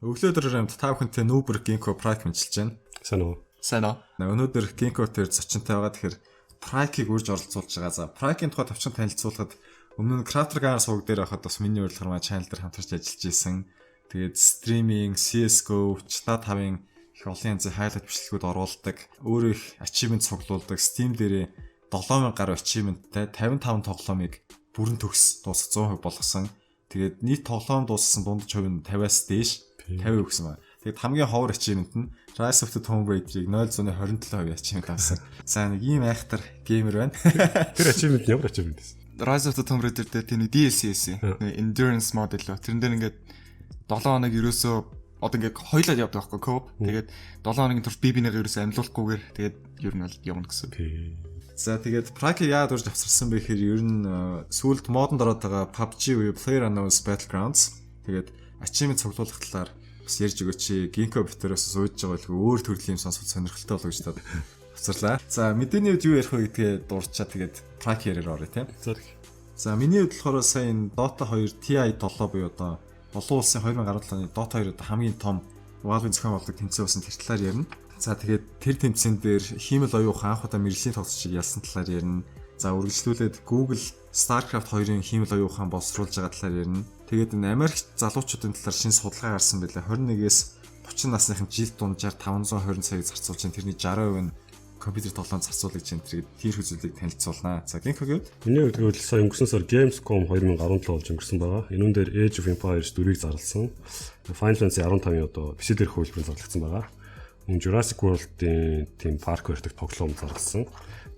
Өглөөдөр хамт та бүхэнтэй Нүүбэр Гинко Прайк мэдчилж байна. Сайн уу? Өнөөдөр Гинко төр зочинтой байгаа. Тэгэхээр Прайкийг үрж оролцуулж байгаа. За Прайкийн тухай товчхон танилцуулахад өмнө нь Crafter Gun суваг дээр байхад бас миний урилгаар маань channel дээр хамтарч ажиллаж исэн. Тэгээд стриминг, CS:GO, Chat 5-ын их олон янзын хайлайт бичлэгүүд оруулдаг. Өөрөө их achievement цуглуулдаг. Steam дээр 7000 гаруй achievementтай 55 тоглоомыг бүрэн төгс дуусах 100% болгосон. Тэгээд нийт тоглоом дууссан дундаж хувь нь 50-аас дээш 50 гэсэн байна. Тэгээд хамгийн ховор achievement нь Rise of the Tomb Raider-ыг 0.27% achievement авсан. За нэг ийм айхтар геймер байна. Тэр achievement ямар achievement вэ? Rise of the Tomb Raider дээр тийм DLC эсэ. Endurance mode лөө. Тэрэн дээр ингээд 7 хоног ерөөсөө одоо ингээд хоёлаад явдаг байхгүй коп. Тэгээд 7 хоногийн турш би бинийгээ ерөөсөө амьлуулахгүйгээр тэгээд ер нь бол явна гэсэн. За тэгээд Prake яагаад урьж авсарсан бэ гэхээр ер нь сүүлд модонд ороод байгаа PUBG буюу PlayerUnknown's Battlegrounds тэгээд achievement цуглуулах талаар бас ярьж өгөөч. Ginkgo битэрээс сууж байгаа байлгүй өөр төрлийн сонсох сонирхолтой болов гэж таад авсарлаа. За мэдээний үед юу ярих вэ гэдгээ дуурчаа тэгээд Prake яриараа орё тийм. За миний хувьд болохоор сая Dota 2 TI 7 буюу одоо олон улсын 2017 оны Dota 2 хамгийн том Valve-ийн зохион байгуулалт тэмцээн болсон тэр талаар ярина. За тэгээд тэр тэмцээн дээр хиймэл оюухан анх удаа мэргэжлийн тоглогчийг ялсан талаар ярина. За үргэлжлүүлээд Google StarCraft 2-ын хиймэл оюухан боловсруулж байгаа талаар ярина. Тэгээд энэ Америк залуучуудын талаар шинэ судалгаа гарсан байлаа. 21-ээс 30 насныхын жилд дунджаар 520 саяг зарцуулж байна. Тэрний 60% нь компьютер тоглоом зарцуулж байна. Тэр хүзүүлийг танилцуулнаа. За Ginkgo гэвэл миний хувьд сая өнгөрсөн сар Gamescom 2017 болж өнгөрсөн байгаа. Энэ дээр Age of Empires 4-ийг зарласан. Final Fantasy 15-ын одоо PC дээрх хөлбөрөнд зарлагдсан байгаа. Jurassic World-ийн team park барьдаг тоглоом зарласан.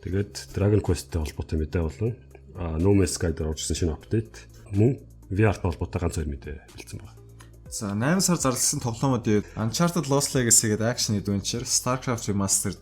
Тэгээд Dragon Quest-тэй холбоотой мэдээ болон No Man's Sky дээр оржсэн шинэ апдейт мөн VR-тай холбоотой ганц хоёр мэдээ хэлсэн байна. За 8 сар зарласан тоглоомууд Uncharted Lost Legacy гэдэг action adventure, StarCraft Remastered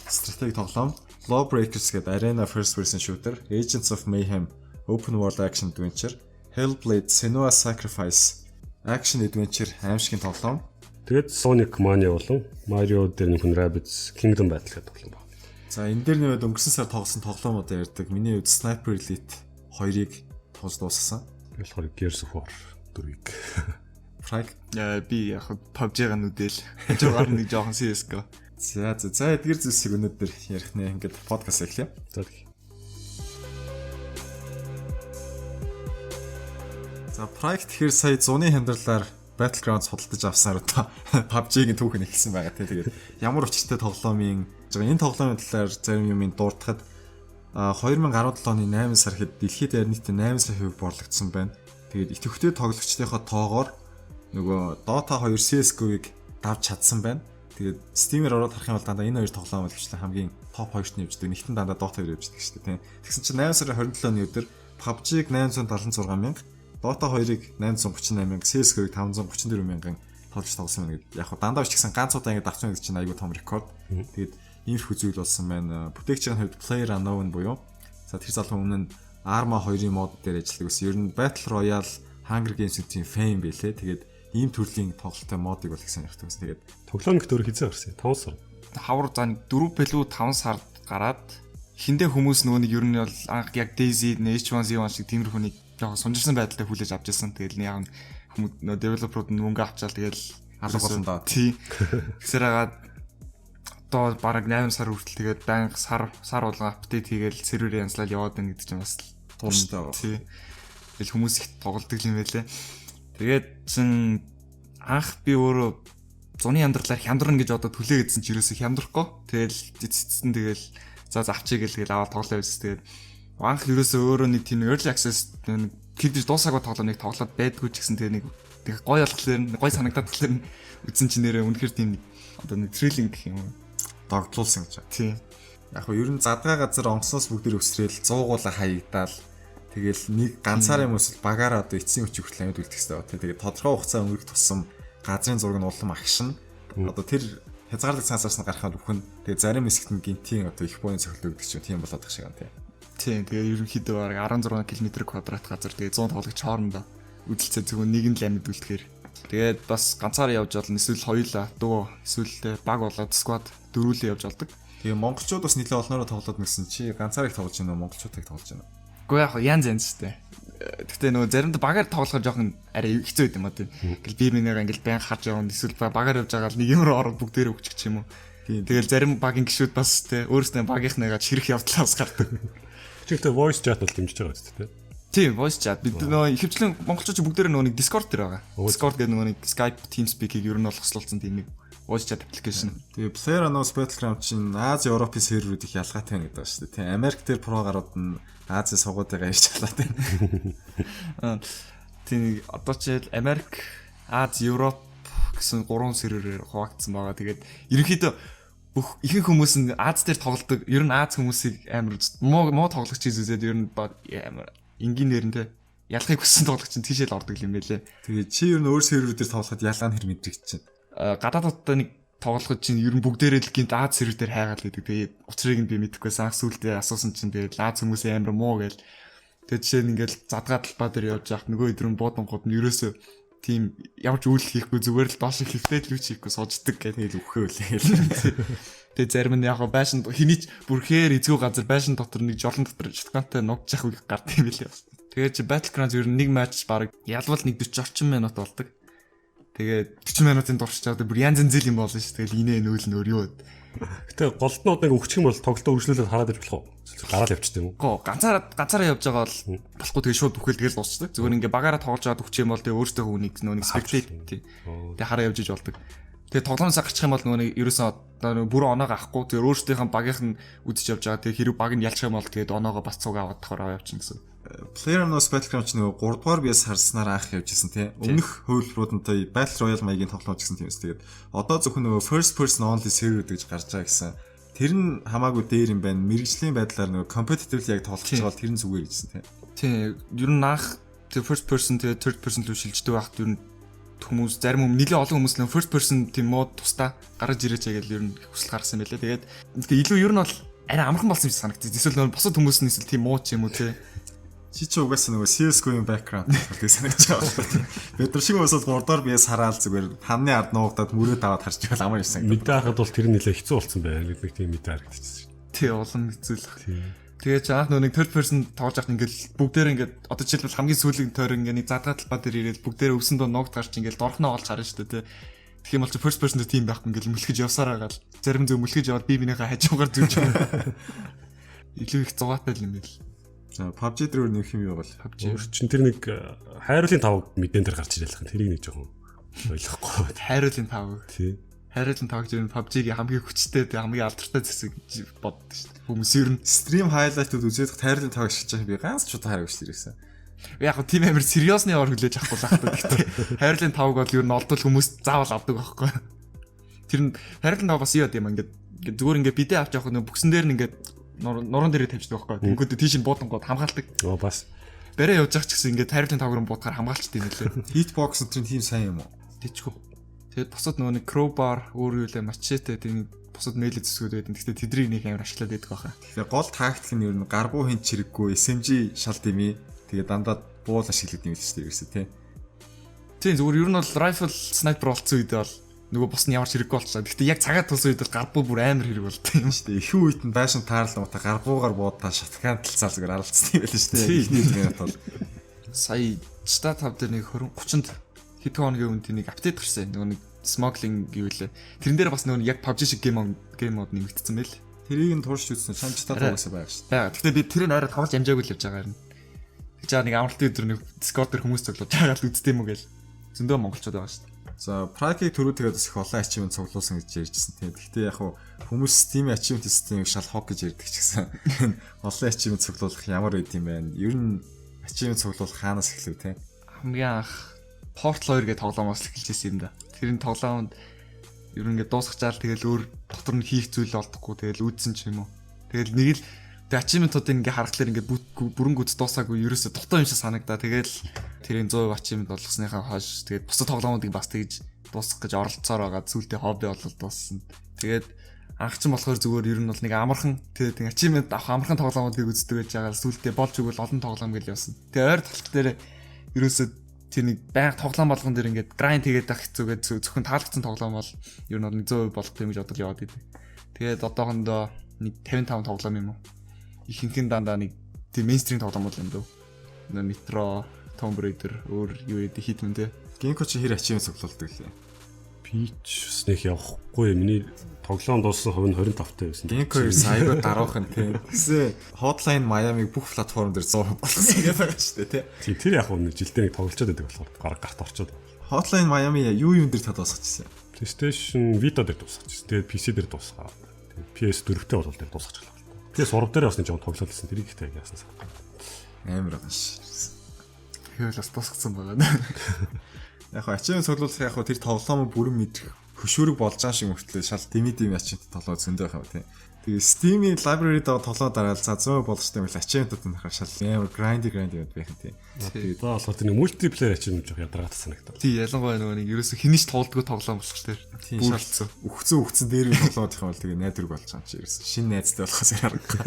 стратеги тоглоом, Lawbreakers гэдэг arena first person shooter, Agents of Mayhem open world action adventure, Hellblade: Senua's Sacrifice action adventure аимшигын тоглоом. Тэгээд Sonic Mania болон Mario дээр нөхөн Rabbids Kingdom Battle гэдэг тоглоом байна. За энэ дээр нэмээд өнгөрсөн сар тоглосон тоглоомуудаа ярьдаг. Миний хувьд Sniper Elite 2-ыг тоглож дуусгасан. Тэгэхээр Gears of War 4-ийг. Prake Би яг PUBG-га нүдэл. Жогоор нэг жоохон CS:GO. За эдгээр зүйлсийг өнөөдөр ярих нэ. Ингээд подкаст эхлэе. За Prake тэгэхээр сая зуны хямдралаар Battlegrounds судалдаж авсаар одоо PUBG-гийн түүхэн эхэлсэн байгаа тийм. Тэгээд ямар учиртай тоглоомын энэ тоглоомын талаар зарим юмыг дуртахад 2017 оны 8 сар хэд дэлхийд нийтдээ 8 сая хувь борлогдсон байна. Тэгээд идэвхтэй тоглогчдынхоо тоогоор нөгөө Dota 2 CS:GO-ыг давж чадсан байна. Тэгээд Steam-ээр ороод харах юм бол дандаа энэ хоёр тоглоом болчихлоо хамгийн топ 2-т нь явждаг. Нэгтэн дандаа Dota 2 явждаг шүү дээ тийм. Тэгсэн чинь 8 сарын 27-ны өдөр PUBG-г 876 мянга, Dota 2-ыг 838 мянга, CS:GO-г 534 мянган тоглож тоглосон байна гэдэг. Яг дандаа ч гэсэн ганц удаа ингэ давсан гэдэг чинь айгүй том рекорд. Тэгээд иймэрхүү зүйл болсон байна. Бүтээгчийн хувьд PlayerUnknown буюу за тэр залуу өмнө нь Arma 2-ын мод дээр ажилладаг ус. Ер нь Battle Royale, Hunger Games-ийн фэм байлээ. Тэгээд ийм төрлийн тоглолттой модыг бол их сонирхдаг ус. Тэгээд тоглоом их дөр хизээ гарсан. 5 сар. Хавар заа 4 бэлүү 5 сард гараад хиндэ хүмүүс нөгөө нэг ер нь бол анх яг Daisy, H1Z1 шиг тиймэрхүүнийг яг сунжирсан байдалтай хүлээж авч ирсэн. Тэгэл яг хүмүүс нөгөө девелоперууд нь мөнгө авчаал тэгэл алга болсон даа. Тий. Тэгсээр хагаад одоо бараг 8 сар хүртэл тэгээд байнга сар болгон апдейт хийгээл сервер янзлал яваад байна гэдэг чинь бас тууштай байна. Тий. Тэгэл хүмүүс их тоглолдог юм байлээ. Тэгээд чин анх би өөрөө зуны хямдралаар хямдрна гэж одоо төлөө гэдсэн чи ерөөсөө хямдрахгүй. Тэгэл эцэцэн тэгэл за авчиг гээл аваад тоглоо байсан. Тэгээд анх ерөөсөө өөрөө нэг тийм early access нэг кидж дуусаагүй тоглоомыг тоглоод байдгүй ч гэсэн тэгээ нэг гоё болохоор гоё санагдаад тэгэхээр үзсэн чи нэрээ үнэхээр тийм одоо нэг thrilling гэх юм уу догтлуулсан гэж. Тийм. Яг нь ер нь задгаа газар онгосноос бүгдээр өсрөөл 100 гуула хаягдаал тэгэл нэг ганцаараа юмс багаараа одоо эцсийн хүч хүртэл амьд үлдэх хэрэгтэй байна. Тэгээд тодорхой хугацаа өнгөрөх тусам газрын зураг нь улам агшин. Одоо тэр хязгаарлалт цаасаас нь гарахад бүхэн тэгээд зарим хэсэгт нь гинтийн одоо их буйн цохилт өгдөг ч тийм болоод тах шиг байна тийм. Тийм. Тэгээд ерөнхийдөө бараг 16 км² газар тэгээд 100 тоглогч хоорондоо үдэлцээ зөвхөн нэг нь л амьд үлдэхээр. Тэгээд бас ганцаараа явж болно. Эсвэл хоёулаа дөө эсвэл баг болоод squad дөрвөлөө явж болдог. Тэгээ монголчууд бас нэлээд олноороо тоглоод мэлсэн чи ганцаараа их тоглож байна уу монголчуудыг тоглож байна уу? Гэхдээ яг янз янз штэ. Гэхдээ нөгөө заримдаа багаар тоглоход жоохон арай хэцүү байд юм аа тийм. Ингээл би минийгаа ингээл байн харж явна эсвэл багаар явж байгаа л нэг юм ороод бүгдээрээ өгчих ч юм уу. Тэгэл зарим багийн гişүүд бас тийм өөрснөө багийнхныгаа чирэх явдлаас гардаг. Чигтээ voice chat бол дэмжиж байгаа үст тийм. Тийм voice chat бид нөгөө ихэвчлэн монголчууд бүгдээрээ нөгөө нэг Discord дээр байгаа. Discord гэдэг нөгөө нэг Skype, TeamSpeak-ийг ер нь бол хослуулсан тийм нэг voice chat application. Тэгээ PlayerUnknown's Battleground чинь Ази, Европын серверүүд их ялгаатай байдаг шүү дээ. Тийм Америк дээр про гарууд нь Ази сугуудыгаа ирж чалаа тийм. Тийм одоо ч Америк, Ази, Европ гэсэн 3 серверээр хуваагдсан байгаа. Тэгээд ерөнхийдөө бүх ихэнх хүмүүс нь Аз дээр тоглодог. Ер нь Аз хүмүүсийг амар муу тоглогч үзээд ер нь амар энгийн нэрнтэй ялахыг хүссэн тоглогч нь тийшээ л ордог юм байлээ. Тэгээ чи ер нь өөр серверүүдээр тоглоход ялгаа нь хэр мэдрэгч чинь. Гадаадуудтай нэг тоглоход чинь ер нь бүгдээрээ л гинт Аз сервер дээр хайгаал гэдэг. Тэгээ учрыг нь би мэдэхгүй санах сүултээ асуусан чинь тэгээд Аз хүмүүс амар муу гээл. Тэгээд жишээ нь ингээл задгаа талбай дээр явж яхад нөгөө өдрөн буудангууд нь ерөөсөө тийм явж үйл хийхгүй зүгээр л доош хөвтэй л юу хийхгүй сууждаг гэх тэгэл өгөхөө үлээ. Тэгээ зарим нь яг байшин хинийч бүрхээр эзгүй газар байшин дотор нэг жолон дотор шотконтой нугжих үе гардаг юм билээ. Тэгээ чи Battlegrounds ер нь нэг матч баг ялвал нэг 40 орчим минут болдог. Тэгээ 40 минутын дурч чаад бүр янз янз юм болно шүү. Тэгэл инээ нөөл нөр юу. Гэтэ голднууд нэг өгчих юм бол тоглолтоо үргэлжлүүлээд хараад ирэх болох уу? Гараад явчихдаг юм уу? Гоо ганцаараа явж байгаа бол болохгүй тэгээ шууд үхэл тэгэл дуусчихдаг. Зүгээр ингээ багаараа тоглож байгаа өгчих юм бол тэгээ өөртөө хүнийг нөө нэг спектейт тий. Тэгээ хараа явж иж болдог. Тэгээ тоглоомоос гарчих юм бол нөгөө нэг ерөөсөө одоо бүр оноог авахгүй тэгээ өөртөөхөө багийнх нь үдчих явж байгаа. Тэгээ хэрэг баг нь ялчих юм бол тэгээд оноогоо бас цуг аваад тахараа явчихна гэсэн. PlayerUnknown's Battleground ч нөгөө 3 дугаар биес харснаар анх явж исэн тий. Өмнөх хөвлөрүүдэнтэй Battle Royale маягийн тоглоом гэсэн тийм үст. Тэгээд одоо зөвхөн нөгөө first person only server гэж гарч байгаа гэсэн. Тэр нь хамаагүй дээр юм байна. Мэргэжлийн байдлаар нөгөө competitive яг тоглож байгаа бол тэр нь зүгээр гэжсэн тий. Тий. Ер нь анх first person тэгээ third person руу шилждэг байхад ер нь хүмүүс зарим нэлээд олон хүмүүс нөө first person тийм мод тусдаа гаргаж ирээч гэж ер нь хүсэл гаргасан байлээ. Тэгээд илүү ер нь бол арай амархан болсон юм шиг санагдчих. Эсвэл нөгөө босод хүмүүс нь эсвэл тийм муу ч юм уу тий. Чи ч угаасаа нөгөө CS:GO-ийн background гэдэг санагдаж байгаа. Бид нар шиг өсөд 3 дугаар биес хараад зүгээр хамны ард нуугдаад мөрөөд аваад харж байл амар ирсэн. Мэдээ хахад бол тэр нэлээ хэцүү болсон байна. Нэг тийм мэдээ харагдчихсан. Тий, олон хэцүүлэх. Тэгээ чи анх нэг third person тоглож байхад ингээл бүгдээр ингээд одоо жишээлбэл хамгийн сүүлийн тойр ингээд нэг задгаа талбай дээр ирээд бүгдээр өвсөн доо ногд гарч ингээл дорхноо олж харна шүү дээ тий. Тэгэх юм бол чи first person тийм байхгүй ингээл мөлхөж явсаар байгаа л зарим зөв мөлхөж яваад би бинийхээ хажуугаар зүвж байгаа. Илүү их зугаатай юм байл. За PUBG дээр нөх юм юу бол PUBG чинь тэр нэг хайруулын тавг мэдэн дээр гарч ирэх юм. Тэрийг нэг жоохон ойлгохгүй. Хайруулын тавг. Тий. Хайруулын тавг зөв PUBG-гийн хамгийн хүчтэй хамгийн алдартай зэсэг боддог шүү дээ. Хүмүүс ер нь stream highlight-ууд үзээд хайруулын тавг шилж байгаа би ганц ч удаа харагч ирсэн. Яг тийм амар сериосны ор хүлээж авахгүй лаахгүй гэхдээ хайрлын тавг бол ер нь олдвол хүмүүс заавал авдаг байхгүй. Тэр нь хайрлын тавг бас юу юм ингээд зүгээр ингээд бидээ авч явах нэг бүксэн дээр нь ингээд нуруунд дээрээ тавьчихдаг байхгүй. Тэнгүүд тийш нь буудангууд хамгаалдаг. Бас барай явж байгаа ч гэсэн ингээд хайрлын тавг руу буудахаар хамгаалчтай юм лээ. Hitbox энэ тийм сайн юм уу? Тэчгүй. Тэгээд босод нөгөө нэг crowbar өөр юу лээ machete тийм босод мэйлэ зэсгүүд байдаг. Гэхдээ тэднийг нэг амар ашиглаад байдаг байхаа. Тэгэхээр гол тактик нь ер нь гарбуу хин чирэггүй SMG шал дэмий. Тэгээ дандаа буул ашиглаад юм л шүү дээ ерөөсөө тий. Тийм зүгээр ер нь бол rifle sniper болцсон үед бол нөгөө бос нь ямар ч хэрэггүй болчихлоо. Гэхдээ яг цагаат тулсан үед бол гарбуу бүр амар хэрэг болтой юм шүү дээ. Ихэнх үед нь байшин таарлаа мата гарбуугаар буудаа шатгаан талцаа зүгээр алцсан юм байл шүү дээ. Ихний минут бол сая стат хав дээр нэг 30-нд хэд хоногийн өмнө тийм нэг апдейт гарсан. Нөгөө нэг smuggling гэвэл тэрэн дээр бас нөгөө яг PUBG шиг game mode нэмэгдсэн байл. Тэрийг нь туурч үзсэн чамч стат угаасаа байгаа шүү дээ. Бага. Гэхдээ би тэрийг арай тоглож амжаагүй л явж байгаа юм. Тэгж байгаа нэг амралтын өдөр нэг Discord дээр хүмүүс цуглуулж байгаа л үзтээ юм уу гээл. Зөндөө монголчууд байгаа шүү дээ. За Prague-ийг түрүү тэгээд бас их олон achievement цуглуулсан гэж ярьжсэн тийм. Гэхдээ яг хүмүүс Steam achievement system-ийг шал хог гэж ярьдаг ч гэсэн олон achievement цуглуулах ямар байд юм бэ? Ер нь achievement цуглуулах хаанаас эхлэв тийм? Хамгийн анх Portal 2 гэх тоглоомоос эхэлж ирсэн юм да. Тэрний тоглоомд ер нь ингээд дуусгачаал тэгэл өөр дотор нь хийх зүйл олдохгүй тэгэл үүдсэн ч юм уу. Тэгэл нэг л achievement-уудыг ингээ харахаар ингээ бүрэн гүц дуусаагүй ерөөсө дутуу юм шиг санагдаа. Тэгэл тэрийн 100% achievement болгосныхаа хойш тэгээд бусад тоглоомуудыг бас тэгж дуусгах гэж оролцоор байгаа. Зүйлдээ хобби болол дууссан. Тэгээд анх ч болохоор зүгээр ер нь бол нэг амархан тэгээд achievement авах амархан тоглоомуудыг үздэг байж байгаа. Зүйлдээ болж игэл олон тоглоом гэл явсан. Тэгээд ойр талт дээр ерөөсө тэр нэг байнга тоглоом болгон дээр ингээд grind хийгээд ах зүгээд зөвхөн таалагдсан тоглоом бол ер нь бол 100% болох юм гэж бодож яваад идэв. Тэгээд одоохондоо нэг 55 тоглоом юм уу? Ихэнх нь дандаа нэг тийм мейнстрим тоглоомууд юм дөө. Metro, Tomb Raider өөр юу яд Hitman те. Гинко чи хэр ачивын цуглуулдаг лээ. Peach снэх явахгүй. Миний тоглоом дууссан хувь нь 25 байсан. Гинко сайбер дараах нь тийм. Гэсэн Hotline Miami-г бүх платформ дээр 100% болгосон гэдэг байгаа шүү дээ тий. Тэр яг нэг жилдээ нэг тоглолцоод байдаг болохоор гарт орчод. Hotline Miami юу юм дээр та дуусгачихсан. PlayStation Vita дээр дуусгачихсан. Тэгээд PC дээр дуусгаа. PS4-тэй бол дээр дуусгачихлаа. PS3 дээр бас нэг жоон тоглолцсон. Тэрийг ихтэй яасан санагдав. Амар байгаа ш. Тэгэл бас тусгацсан байгаа. Яг хаа ачивын цуглуулах яг тэр тоглоомоо бүрэн мэдэх хөшүүрэг болж байгаа шиг мөртлөө шал дими ачивт тоглоо зөндөө байгаа тийм. Тэгээ Steam-ийн library дээр тоглоо дараал за 100 болгочтой юм л ачивтууд нь хаа шал амар grind байхын тийм. Тэгээд болохоор тэр мультиплеер ачив жоох ядаргаат санагдав. Тий ялангуяа нөгөө нэг ерөөсө хинэж тоглодгоо тоглоом болох шүү дээ. Тийм шалцсан. Өгцөн дээр нь тоглоод их юм бол тэгээ найдварг болж байгаа юм чи ерөөсө шинэ найзтай болохоос ярга.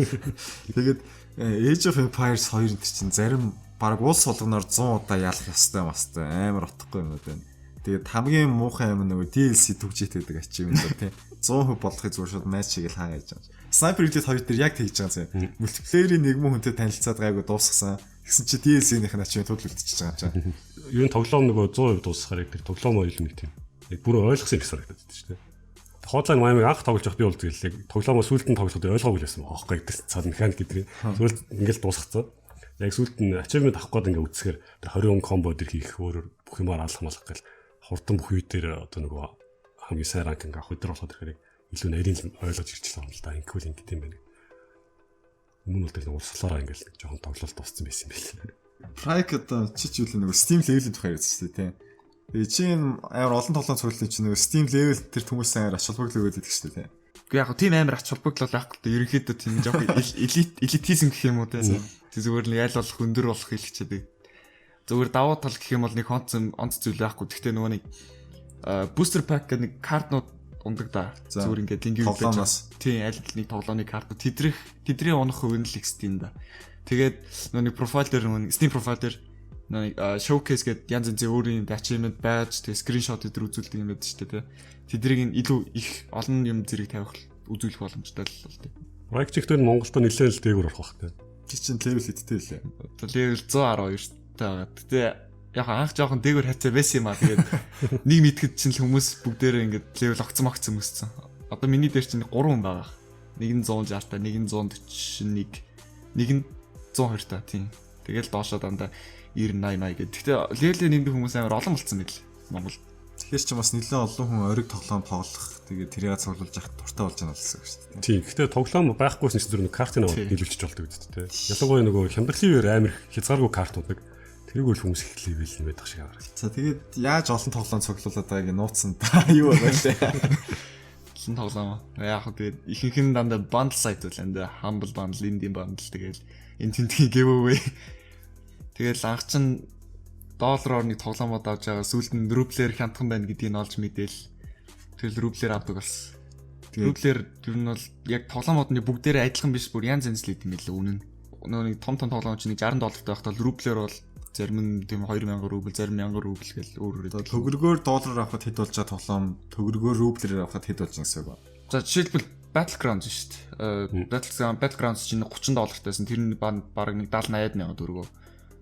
Тэгээд Age of Empires 2 энэ чинь зарим баг уус солгоноор 100 удаа ялах ёстой мастай амар утгагүй юм байна. Тэгээд хамгийн муухай юм нөгөө DLC түгжээд байдаг ачив юм даа тийм 100% болохыг зүгээр шууд матч шиг л хаа яаж байгаа. Sniper Elite 2 дээр яг тэгж байгаа юм. Мультиплеерийн нэгэн хүнтэй танилцаад гайгүй дуусгасан. Тэгсэн чи DLC-ийнх нь ачив төлөвлөлтөж байгаа юм чинь. Юу н тоглоом нөгөө 100% дуусгахаар тэр тоглоом ойл нэг тийм. Яг бүр ойлгосон гэсэн санагдаад байна шүү дээ. Hotline Miami анх тоглож явах би бол тэгэл яг тоглоомоо сүүлд нь тоглоход ойлгоогүй байсан баахгүй гэдэг цаад механик гэдэг. Сүүлд ингээл дуусгацсан. Яг сүүлд нь achievement авах гээд ингээ үцхээр тэр 20 комбо дээр хийх өөрөөр бүх юмар алах малах гэл хурдан бүх үе дээр одоо нөгөө хамгийн сайн ранкинг авах өдөр болоход ирэхээр илүү нарийн ойлгож ирчихлээ юм л да. Инкүүл ингэт юм байна. Өмнө нь тэгэл урсгалаараа ингээл жоохон тоглолт дууссан байсан юм байна. Prike одоо чи үл нөгөө Steam level-ийн тухай ярьж шүү дээ тийм. Тэгээ чинь амар олон тоглоом цуглуулсан чинь нөгөө Steam level тэр хүмүүс амар ач холбогдол өгөөд байдаг шүү дээ тийм. Гэхдээ яг тийм амар ач холбогдол байхгүй дээ. Ерөнхийдөө тийм жоохон элитизм гэх юм уу те. Тэг зүгээр нэг аль болох өндөр болох хэлчихээд. Зүгээр давуу тал гэх юм бол нэг онц зүйл байхгүй. Гэхдээ нөгөө нэг booster pack гэх нэг картнууд ундаг да. Зүгээр ингээд лингийн тоглоомоос. Тийм аль нэг тоглооны картууд тэдний унах хувь нь л Steam да. Тэгээд нөгөө нэг профайл дээр нөгөө Steam профайл дээр нэг showcase гэдэг янз янзын өөрийн achievement badge тэг screenshot дээр үзүүлдэг юм байдаг шүү дээ. Тэдрийг илүү их олон юм зэрэг тавих үзүүлэх боломжтой л бол тийм. Project-ээр Монголд нэлээд л дээгүүр орох бах тийм. Чи чинь level хэдтэй лээ. Level 112 таа. Гэтэ яг анх жоохон дээгүүр хацаа байсан юм аа. Тэгээд нэг мэдгэд чинь л хүмүүс бүгдээрээ ингээд level огцсон мөссөн. Одоо миний дээр чинь 3 хүн байгаа. Нэг нь 160 та, нэг нь 141, нэг нь 120 та тийм. Тэгэл доошоо дандаа 90 80 гэдэг. Гэтэ level нэмдэг хүмүүс амар олон болцсон мэт л Монгол. Тэгэхээр ч бас нэлээд олон хүн ориг тоглоом тоглох тэгээд тэрийг цуглуулж явах дуртай болж байгаа гэсэн үг шүү дээ. Тийм. Гэхдээ тоглоом байхгүйсэн чинь зөвхөн картын аваад нийлүүлчих болдог гэдэг тийм. Ялангуяа нөгөө хямдрлын үеэр амар хязгааргүй картууд нэг тэрийг үл хүмүүс их левел нь байдаг шиг аваад. За тэгээд яаж олон тоглоом цуглуулад байгааг нууцсан та юу байгаа лээ. Олон тоглоом. Яг хөө тэгээд ихэнх нь дандаа bundle site үл энэ humble bundle, indie bundle тэгээд энэ тентгийн giveaway. Тэгэл анх чинь доллараар нэг тоглоомод авч байгаа сүүлд нь рублээр хямдхан байна гэдгийг нь олж мэдээл. Тэгэл рублээр авдаг болсон. Рублээр ер нь бол яг тоглоомод нь бүгдээрээ адилхан биш бүр янз янз л идэм байлаа үнэн. Нөгөө нэг том тоглоом чинь $60 байхдаа рублээр бол зарим нь тийм 2000 рубль, зарим 1000 рубль гэл өөр өөр. Төгрөгөөр доллараар авахд хэд болж байгаа тоглоом төгрөгөөр рублээр авахд хэд болж байгаа гэсэн үг. За жишээлбэл Battlegrounds шүү дээ. Battlegrounds чинь $30-тайсэн тэр нь баг нэг 70-80 мянга төгрөгөө.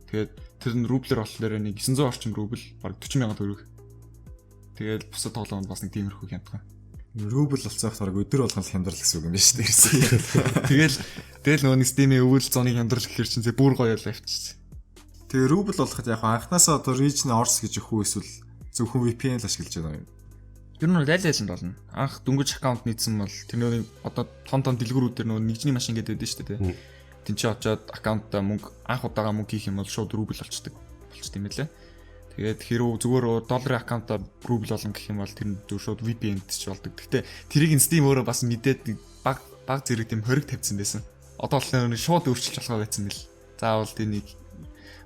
Тэгээд тэр нь рублээр болохоор нэг 900 орчим рубль, баг 40 мянга төгрөг. Тэгээд бусад тоглоомд бас нэг тиймэрхүү хямдхан. Рубль болцоох тараг өдөр болгон хямдрал гэсэн үг юм биш үү? Тэгэл нөгөө нэг Steam-ийн өвөл зоны хямдрал гэхэр чинь бүр гоё л авчиж. Тэгээ рубль болоход яг анханасаа одоо region Ors гэж өгөх үү эсвэл зөвхөн VPN л ашиглаж байгаа юм. Ер нь аль айланд болно. Анх дөнгөж аккаунт нийцсэн бол тэр нөгөө одоо том дэлгүүрүүд дээр нөгөө нэгжний машин гэдэг байдаг шүү дээ. Тинчи очоод аккаунтаа мөнгө анх удаага мөнгө хийх юм бол шууд рубль болчдөг юм лээ. Тэгээд хэрвээ зүгээр долларын аккаунтаа рубль болгон гэх юм бол тэр нь шууд VPN-д ч болдог. Гэхдээ тэрийг Steam өөрөө бас мэдээд баг зэрэг тийм хориг тавьсан байсан. Одоо бол шууд өөрчилж болохоо байсан бэл. Заавал тэнийг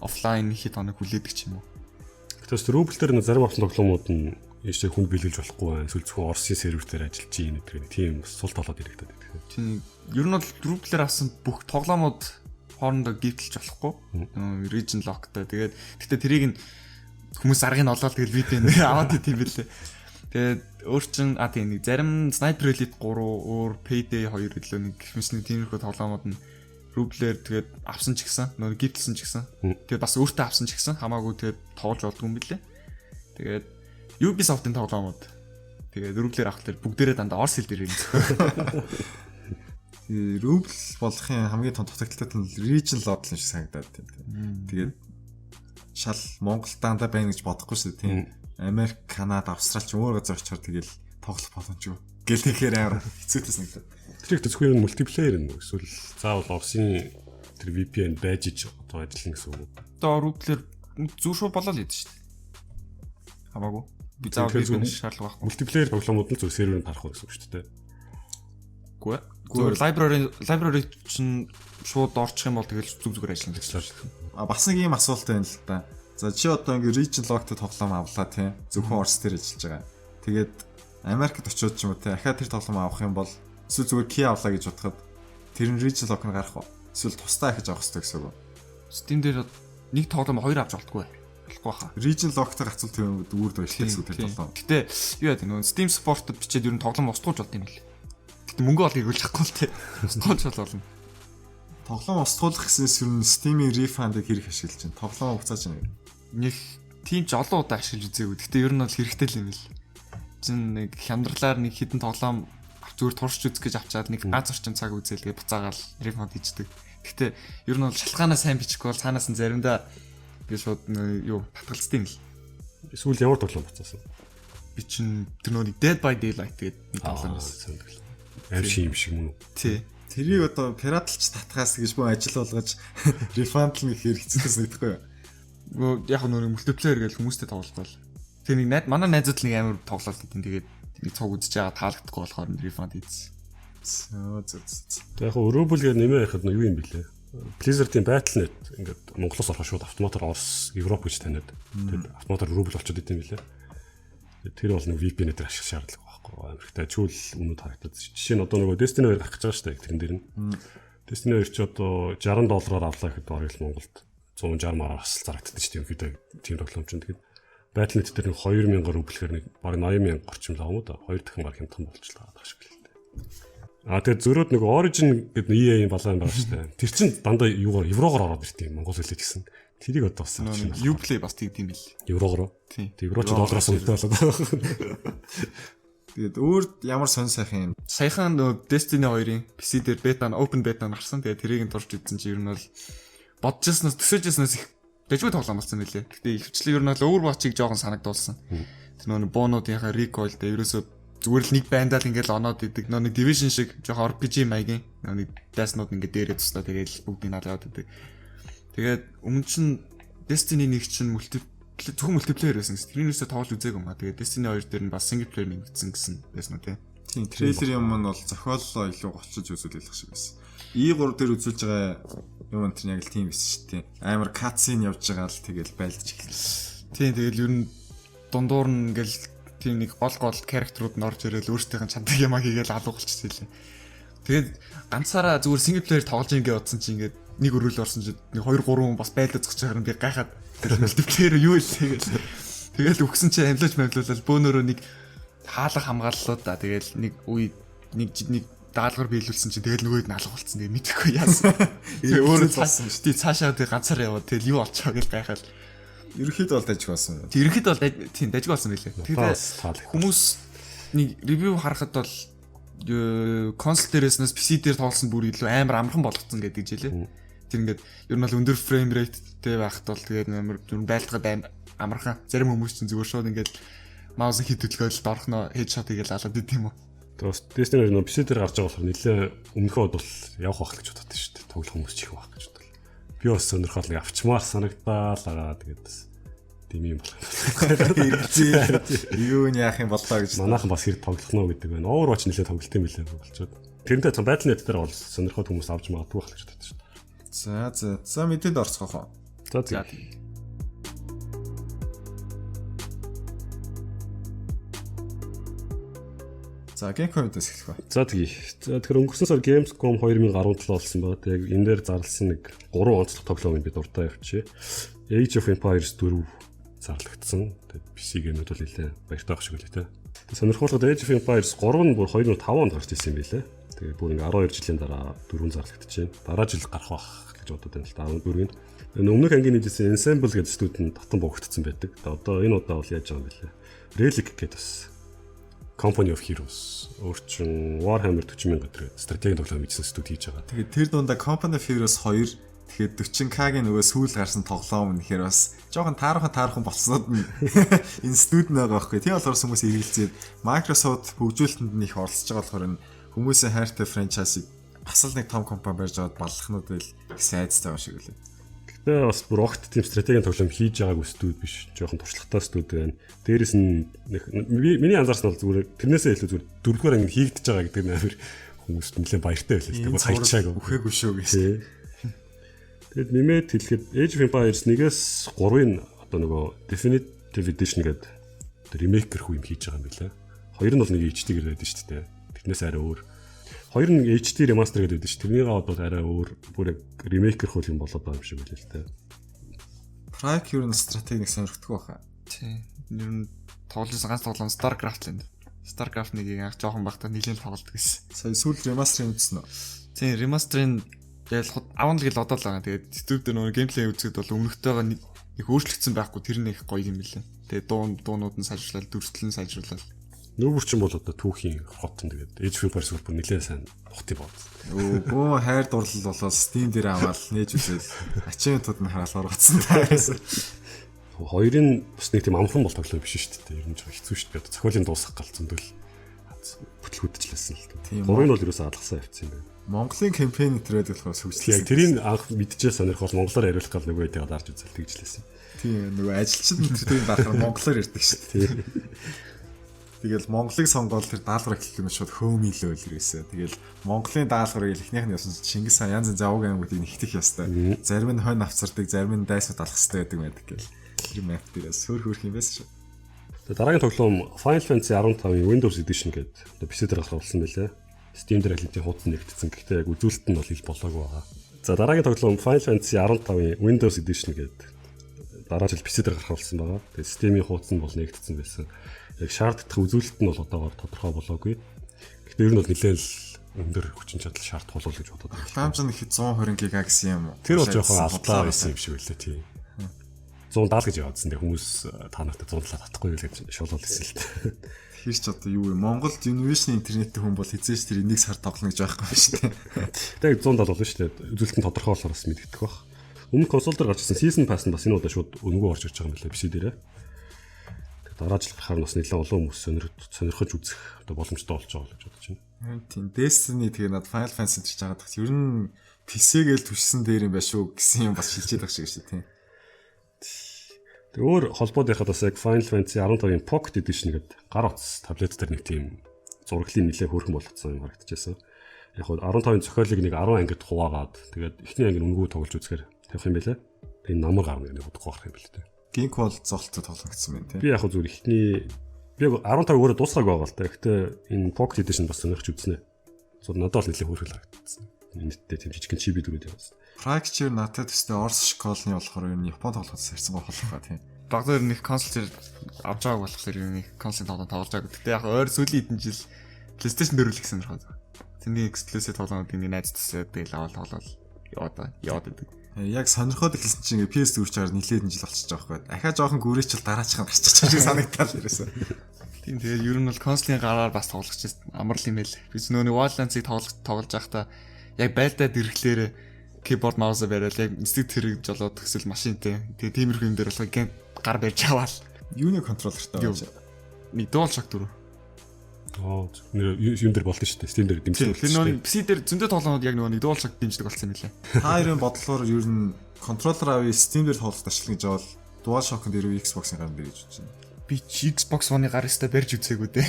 офлайн хэд хоног хүлээдэг ч юм уу. Тэгээс рубль дээр зарим авсан тоглоомууд нь ийшээ хүн биелүүлж болохгүй байх. Эсвэл зөвхөн Оросын сервер дээр ажиллаж ийм гэдэг тийм сул талууд ирэгдэв байдаг. Тийм. Ер нь бол рублээр авсан бүх тоглоомууд хоорондоо гівтэлж болохгүй. Region lockтай. Тэгээд гэхдээ тэрийг нь хүмүүс аргыг нь олоод тэгэл VPN аваад идэв билээ. Тэгээд өөр чин тийм нэг зарим Sniper Elite 3 өөр Payday 2 гэлөө нэг гихмэсний тиймэрхүү тоглоомууд нь рублээр тэгээд авсан ч гэсэн нөгөө гифтэлсэн ч гэсэн тэгээд бас өөртөө авсан ч гэсэн хамаагүй тэгээд тоглож болдгүй юм билээ. Тэгээд Ubisoft-ын тоглоомод тэгээд рублээр авахлаар бүгдээрээ дандаа орс хэл дээр ирнэ. Рубл болохын хамгийн том дутагдaltaй нь region level шиг санагдаад тийм. Тэгээд шал Монгол дандаа байна гэж бодохгүй шүү дээ тийм. Америк, Канада, Австрали ч өөр газар очиор тэгэл тоглох боломжгүй. Гэл тэгэхээр амар хэцүүтэй санагдаад. Тэр их зөвхөн мультиплеер нь эсвэл заавал Орсын тэр VPN байж иж одоо ажиллана гэсэн үг. Одоо рублээр зүүр шууд болоо л ядсан шүү дээ. Хамаагүй. Би заавал VPN шаардлага байхгүй. Мультиплеер тоглоомууд нь зөв серверээр харах гэсэн үг шүү дээ. Үгүй. Зүгээр library чинь шууд орчих юм бол тэгэл зүгээр ажиллана гэсэн шүү дээ. Бас нэг юм асуулт байна л да. За чи одоо ингээ region locked тоглоом авлаа тийм. Зөвхөн Орс дээр ажиллаж байгаа. Тэгээд Америкт очиод ч юм уу тийм. Ахаа тэр тоглоом авах юм бол эсвэл зүгээр key авлаа гэж бодоход тэр нь region lock нь гарах уу? Эсвэл тусдаа ахиж авах хэрэгтэй гэсэн үг үү? Steam дээр нэг тоглоом хоёр авч болтгүй. Болохгүй хаа. Region lock-тай гацуул тийм үүрд баяртай гэсэн үг тэр тоглоом. Гэтэ юу яа тийм нөө Steam Support-д бичээд ер нь тоглоом устгуулж болд юм бэл. Гэтэ мөнгө олохыг хөлөхгүй л тийм. Устгуулж болно. Тоглоом устгуулах гэсээс ер нь Steam-ийн refund-ыг хэрэг ашиглаж байна. Тоглоом хугацааж байна. Нэг тийм ч олон удаа ашиглаж үзээгүй. Гэтэ ер нь бол хэрэгтэй л юм бэл. Чин нэг хямдралаар нэг хідэн тоглоом зүгээр туршиж үзэх гэж авчаад нэг гац орчим цаг үзээлгээ буцаагаал refund хийждэг. Гэтэ ер нь бол шалтгаанаа сайн бичихгүй бол цаанаас нь заримдаа би шууд юу татгалцдаг юм л. Эсвэл ямар тоглоом буцаасан? Би чин тэр нөгөө Dead by Daylight гэдэг нэг тоглоом байсан. Аим шиг юм шиг мөн үү? Тий. Тэрийг одоо пираталч татгаас гэж боо ажил болгож refund л нэг хэрэгцээтэй санагдахгүй юу? Яг нөгөө мультиплеер гэж хүмүүстэй тоглолт бол. Тэр нэг манай найзууд нэг амар тоглолт гэдэг. Тэгээд нэг цог үзэж байгаа таалагдахгүй болохоор refund хийсэн. Яг өрөөлгөө нэмээ яхад юу юм бэлээ? Blizzard-ийн Battle.net ингээд Монголоос орохоо шууд автоматар Орос, Европ гэж таниад. Тэгээд автоматар рубль болчиход идэм билээ. Тэр бол нэг VPN дээр ашиглах шаардлага байхгүй. Америктай чүүл үнэд харагдаад. Жишээ нь одоо нөгөө Destiny 2 гарах гэж байгаа шүү дээ. Тэрэн дээр нь. Destiny 2 ч одоо $60 авлаа гэхэд барыг л Монголд 160 мараар бас зарагддаг ч тийм video тийм тоглоом ч. Тэгээд Battle.net дээр нэг 2000 рублээр нэг барыг 80000 орчим л авах уу да. 2 дахин баг хямдхан болчихлоо гадаг шиг л дээ. Тэгээд зөрөөд нэг Origin гэдэг EA-ийн балаан байгаа шүү дээ. Тэр чинь дандаа юугаар еврогоор ороод ирт юм Монгол хэлээ гэсэн. Тэрийг одоо бас Uplay бас тэгдэм бил. Еврогоор. Тийм. Евро ч доллараас үнэтэй болоод. Тэгээд өөр ямар сонь сайхан юм. Саяхан нөгөө Destiny 2-ын PC дээр бета open beta гарсан. Тэгээд тэрийг нь турж үзсэн чинь ер нь бол бодчихснаас төсөөлжснээс их дэжгүй тоглоом болсон байлээ. Гэтэ ихвчлэн ер нь бол Overwatch-ыг жоохон санагдуулсан. Тэр нөгөө боонуудынхаа recoil дээр ерөөсөө зүгээр л нэг байндаа л ингээл оноод идэг. Нөгөө Division шиг жоохон RPG маягийн нөгөө дайснууд ингээд дээрээ туслаа тэгээд бүгдийг наалаад идэг. Тэгээд өмнө чинь Destiny 1 чинь зөвхөн мультиплеер байсан гэсэн. Тэрнээсээ тоглож үзээгүй юм аа. Тэгээд Destiny 2 дээр нь бас single player нэгдсэн гэсэн байсан үү те. Тийм, трейлер юм нь бол зохиоллоо илүү голчиж үзүүлэх шиг байсан. E3 дээр үзүүлж байгаа юм энэ яг л тийм байсан шүү дээ. Амар cutscene явж байгаа л тэгэл байлдаж эхэлсэн. Тийм, тэгэл ер нь дундуур нь ингээл тийм нэг гол character-ууд нь орж ирэл өөрсдийнх нь чандаг юмаа хийгээл алуу болчихсон лээ. Тэгээд ганцаараа зүгээр single player тоглож ингээ утсан чи ингээд нэг өрөөл орсон чи нэг 2 3 хүн бас байлдаж зогсож байгаа юм би гайхаад мультиплеер юу илээ гэж. Тэгэл өгсөн чи амлууч мавлуулал бөөнөрөө нэг хаалга хамгааллаа да. Тэгэл нэг үе нэг даалгавар биелүүлсэн чи тэгэл нөгөөд нь алга болцсон. Тэгээ мэдэхгүй яасан. Тэгээ өөрөө цаасан шүү дээ. Цаашаа тэгээ ганцаар яваад тэгэл юу болчихоо гэж гайхаад. Ерөнхийдөө бол дажиг болсон. Ерөнхийдөө бол тийм дажиг болсон байлээ. Тэгээд хүмүүс нэг ревю харахад бол консол дээрээс PC дээр тоглосон бүр илүү амар амархан болгоцсон гэдэг жилээ. Тэр ингээд ер нь бол өндөр frame rateтэй байхад бол тэгээд амар байлтгаад амархан. Зарим хүмүүс чинь зүгээр шууд ингээд маус хит хөдөлгөөл дорхно headshot хийгээл алаад идэв юм уу. Тэгээс Destiny нөө PC дээр гарч байгаа болохоор нэлээ өмнөхөд бол явах байх гэж бодод шүү дээ. Тоглох хүмүүс ч их байх гэж бодлоо. Би бас сонирхол нэг авчмаар санагдаалаа тэгээд тийм юм болох. Юу нь яах юм боллоо гэж. Манайхан бас хэрэг тоглох нөө гэдэг байна. Overwatch нэлээ тоглолт юм билээ болчиход. Тэрнтэй цан Battle.net дээр бол сонирхол хүмүүс авч магадгүй байх гэж бодод шүү дээ. За мэдээд орцгоох уу. За тийм. За Gamescom-ээс эхлэх ба. За тэгэхээр өнгөрсөн сар Gamescom 2017 болсон байна. Яг энэ дээр зарласан нэг 3 онцлог тоглоомыг бид урдаа явуулчихъя. Age of Empires 4 зарлагдсан. Тэгээд PC геймүүд бол нэлээ баяртай байх шиг үлээ те. Тэгээд сонирхолтой Age of Empires 3 нь бүр 2005 онд гарч ирсэн юм билээ. Тэгээ бүр ингээ 12 жилийн дараа 4 зарлагдчихэв. Дараа жил гарах байх гэж бодод байна л да 14-нд. Өмнөх ангийн нэгдсэн Ensemble гэдэг студид татан богдсон байдаг. Одоо энэ удаа бол яаж байгаа юм бэлээ. Relic гэдэг бас Company of Heroes өөрчн Warhammer 40,000 гэдэг стратегийн тоглоом хийсэн студи хийж байгаа. Тэгээд тэр дундаа Company of Heroes 2 тэгэхээр 40k-гийн нөгөө сүүл гарсан тоглоом нэхэр бас жоохон таархан болцсоод энэ студ нэг байгаа байхгүй. Тийм болохоор хүмүүс эргэлзээд Microsoft хөгжүүлэлтэнд нь их оролцож байгаа болохоор энэ хүмүүсийн хайртай франчайзыг бас л нэг том компани барьж аваад баллахнууд л их сайдтай шиг үлээ. Гэхдээ бас бүр огт тийм стратегийн тоглоом хийж байгаагүй студ биш. Жоохон туршлагатай студ байна. Дээрээс нь миний анзаарсан бол зүгээр тэрнээсээ илүү зүгээр дөрөвдүгээр анги хийгдэж байгаа гэдэг нь амар хүмүүст нэлээд баяртай байлаа л дээ. Хайчаагүй. Үхээгүй шүү гэсэн. Тэгэд нэмээд хэлэхэд Age of Empires 1-ээс 3-ын одоо нөгөө Definitive Edition гэдэг ремейк гэх юм хийж байгаа юм билээ. Хоёр нь бол нэг HD-гээр байдаг шүү дээ. Тэрнээс арай өөр. Хоёр нь HD remaster гэдэг байдаг шүү. Тэрнийгээ бол арай өөр бүр ремейк гэх юм болоод байгаа юм шиг байлаа л дээ. Prike юу н стратегийг сонирхдаг байхаа. Тийм. Ер нь тоглосон ганц тоглоом StarCraft л. StarCraft 1-ийг анх жоохон багтаа нэлээд тоглодог гэсэн. Сая сүүл ремастерыг үзсэн үү? Тийм, ремастерын тэгэл аван л гэл одоо л байгаа. Тэгээд YouTube дээр нөгөө геймплей үзэхэд бол өмнөхтэйгээ их өөрчлөгдсөн байхгүй тэр нэг гоё юм билээ. Тэгээд дуунууд нь сайжруулаад, дүрслэл нь сайжруулаад. Нүүбүр ч юм бол одоо түүхийн хотон тэгээд Age of Empires бүр нэлээд сайн ухтыг бод. Өө хайр дурлал болоод Steam дээр аваад нээж үзэл ачивментууд нь хараал оргоцсон таарсан. Хоёрын бас нэг тийм амхан бол тоглоом биш шүү дээ. Ер нь жоо хэцүү шүү дээ. Одоо зохиолын дуусах гал зөндөл бүтлгүүдчлээсэн л дээ. Гурвын бол ерөөсөө алгасан явцсан юм байна. Монголын кампайн төрөөд болохоор сүгжлээ. Яг тэрийг анх мэдчихээ сонирхол монголоор яриулах гал нөгөө хэдийг дарж үзэл тэгжлээсэн. Тийм нөгөө ажилчид тэрийг даахаар монголоор ярьдаг шүү дээ. Тэгэл Монголыг сонгоод тэр даалгавар эхлэх юм шууд хөөмилөө л ирээсэ. Тэгэл Монголын даалгаврыг эхнийх нь ясан Чингис хаан янз янз завууг ангуудыг нэгтгэх ёстой. Зарим нь хонь авцардаг, зарим нь дайсууд алах хэрэгтэй байдаг байдаг гэл. Тэр мэп дээрээс хөрх юм байсан шүү. Тэгээ дараагийн тоглоом Final Fantasy 15-ийн Windows Edition гэдэг одоо PC дээр гарах болсон байлээ. Steam дээр хэлтийн хуудас нэгтгэсэн. Гэхдээ яг үзүүлэлт нь бол ил болоогүй байгаа. За дараагийн тоглоом Final Fantasy 15-ийн Windows Edition гэдэг дараа жил PC дээр гарах болсон байгаа. Тэгээ Steam-ийн хуудас нь бол нэгтгэсэн байсан. Яг шаарддаг үзүүлэлт нь бол одоогоор тодорхой болоогүй. Гэхдээ ер нь бол нэлээл өндөр хүчин чадал шаардах болов гэж бодод байна. Ламж нь ихэд 120 ГБ гэсэн юм уу? Тэр бол жоохон алдлаа байсан юм шиг байлаа тийм. 170 гэж яваадсан. Тэгээ хүмүүс та нартай 170 татахгүй юу гэж шуулал хэлсэн л дээ. Хэр ч одоо юу вэ? Монголд Univision интернеттэй хүн бол хизээш тэр энийг сар тоглоно гэж байхгүй байна шүү дээ. Тэгээ 170 болно шүү дээ. Үзүүлэлт нь тодорхой болохоор бас мэддэх бах. Өмнө консол дээр гарч ирсэн Season Pass нь бас энэ удаа шууд өнгөө орж ирж байгаа юм байна PC дээрээ. Дараа жил гарахаар бас нэлээд олон хүмүүс сонирхож үзэх одоо боломжтой болж байгаа гэж бодож байна. Тийм Destiny тэгээ над Final Fantasy гэж байгаа дах. Ер нь PC-гээл түшсэн дээр юм байна шүү гэсэн юм бас шилжээд байгаа шиг шүү тийм. Тэгээ өөр холбоод байхад бас яг Final Fantasy 15-ийн Pocket Edition гэдэг гар утас таблет дээр нэг тийм зураглалын нэлээд хөөрхөн болгоцсон юм харагдчихсан. Яг хөө 15-ын зохиолыг нэг 10 ангид хуваагаад тэгээд эхний анги өнгөө тоглож үзэхээр тавих юм байлаа. Тэгээ намар гарна гэдэг удахгүй гарах юм байлээ. Gink бол золцоо тоглох гэсэн юм тийм. Би яг зүгээр эхний би 15 өөрөө дуусгааг байгаа л та. Гэхдээ энэ Pocket Edition бас сонирхож үзнэ. Зур надад бол нэлээд хөөрхөл харагдсан. Нийтдээ тийм жижигхэн чиби дүрүүд явсан. Fracture надад төстэй Орс школны болохоор ер нь Япон тоглоход сарсан болохоо тийм. Багтаар нэг консол авч байгааг болохоор нэг консол тоглоом тоглож байгааг. Гэтэ яг ойр сүүлийн хэдэн жил PlayStation 4 л их сонирхоод. Тэрний exclusive тоглоомыг нэг найз төсөө тэгэл аваад тоглоод яваад байдаг. Яг сонирхоод эхэлсэн чинь PS4 чаар нилээд жил болчихж байгаа байхгүй. Дахиад жоохон гүрээчл дараачихсан гарчих шиг санагдтал ерөөсөө. Тийм тэгээд ер нь бол консолын гараар бас тоглож байсан амар л юм байл. Бид нөөний Wildlands-ыг тоглож байхдаа яг байлдаад ирэхлээр keyboard mouse бариад яг эсрэг тэрэгж болоод төсөл машинтэй. Тэгээ тиймэрхүү юм дээр болохоо гейм гар барьж аваад юуны контроллертай байж. Нэг DualShock 4. Юм дээр болдог шүү дээ. Steam дээр дэмждэг. Тэр нөгөө PC дээр зөндөө тоглоомод яг нөгөө DualShock дэмждэг болсон юм лээ. Та хоёрын бодлоор ер нь контроллер авъя Steam дээр тоглох ашиглах гэж бол DualShock-ын дээр Xbox-ын гарна дээр гэж бодож байна. Би Xbox One-ы гар өстө барьж үзээгүй дээ.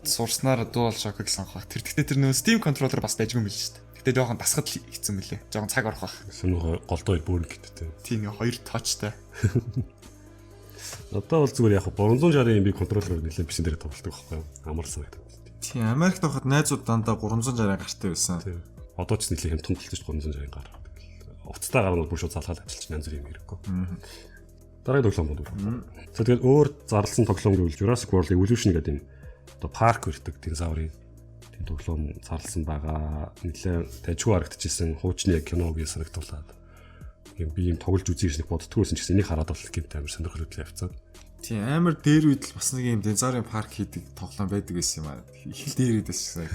Сурснаар DualShock-ыг сонгох. Тэр гэхдээ тэр нөгөө Steam controller бас дайжгүй юм биш шүү дээ. Гэтэ жоохон дасгад хийцэн мөлий. Жоохон цаг орох байх. Сонирхол голдоо бөөрн гэттэй. Тийм нэг хоёр touchтай. Одоо бол зүгээр яг 360-ын би контроллер нэлээд PC дээр тоглолдог байхгүй юу? Амарсан гэдэг. Тийм Америкт байхад найзууд дандаа 360 гартай байсан. Тийм. Одоо ч нэлээд хямдхан болчих 360 гар. Уцтай гар нь бүр шууд залгаад ажиллаж янз бүрийн хэрэггүй. Дараагийн тоглоом бол. За тэгээд өөр зарласан тоглоом гэвэл Jurassic World Evolution гэдэг юм. Одоо парк өртөг динозаврын тийм тоглоом зарласан байгаа. Нэлээд тажгүй харагдчихсэн хуучны кино гэж санагдуулаад. Би юм тоглож үзье гэж боддгоос ч гэсэн энийг хараад бол гэмт амар сонирхол хөдлөө явцсан. Тийм амар дээр үед л бас нэг юм динозаврын парк хийдэг тоглоом байдаг гэсэн юм аа. Их л дээр үед байсан яг.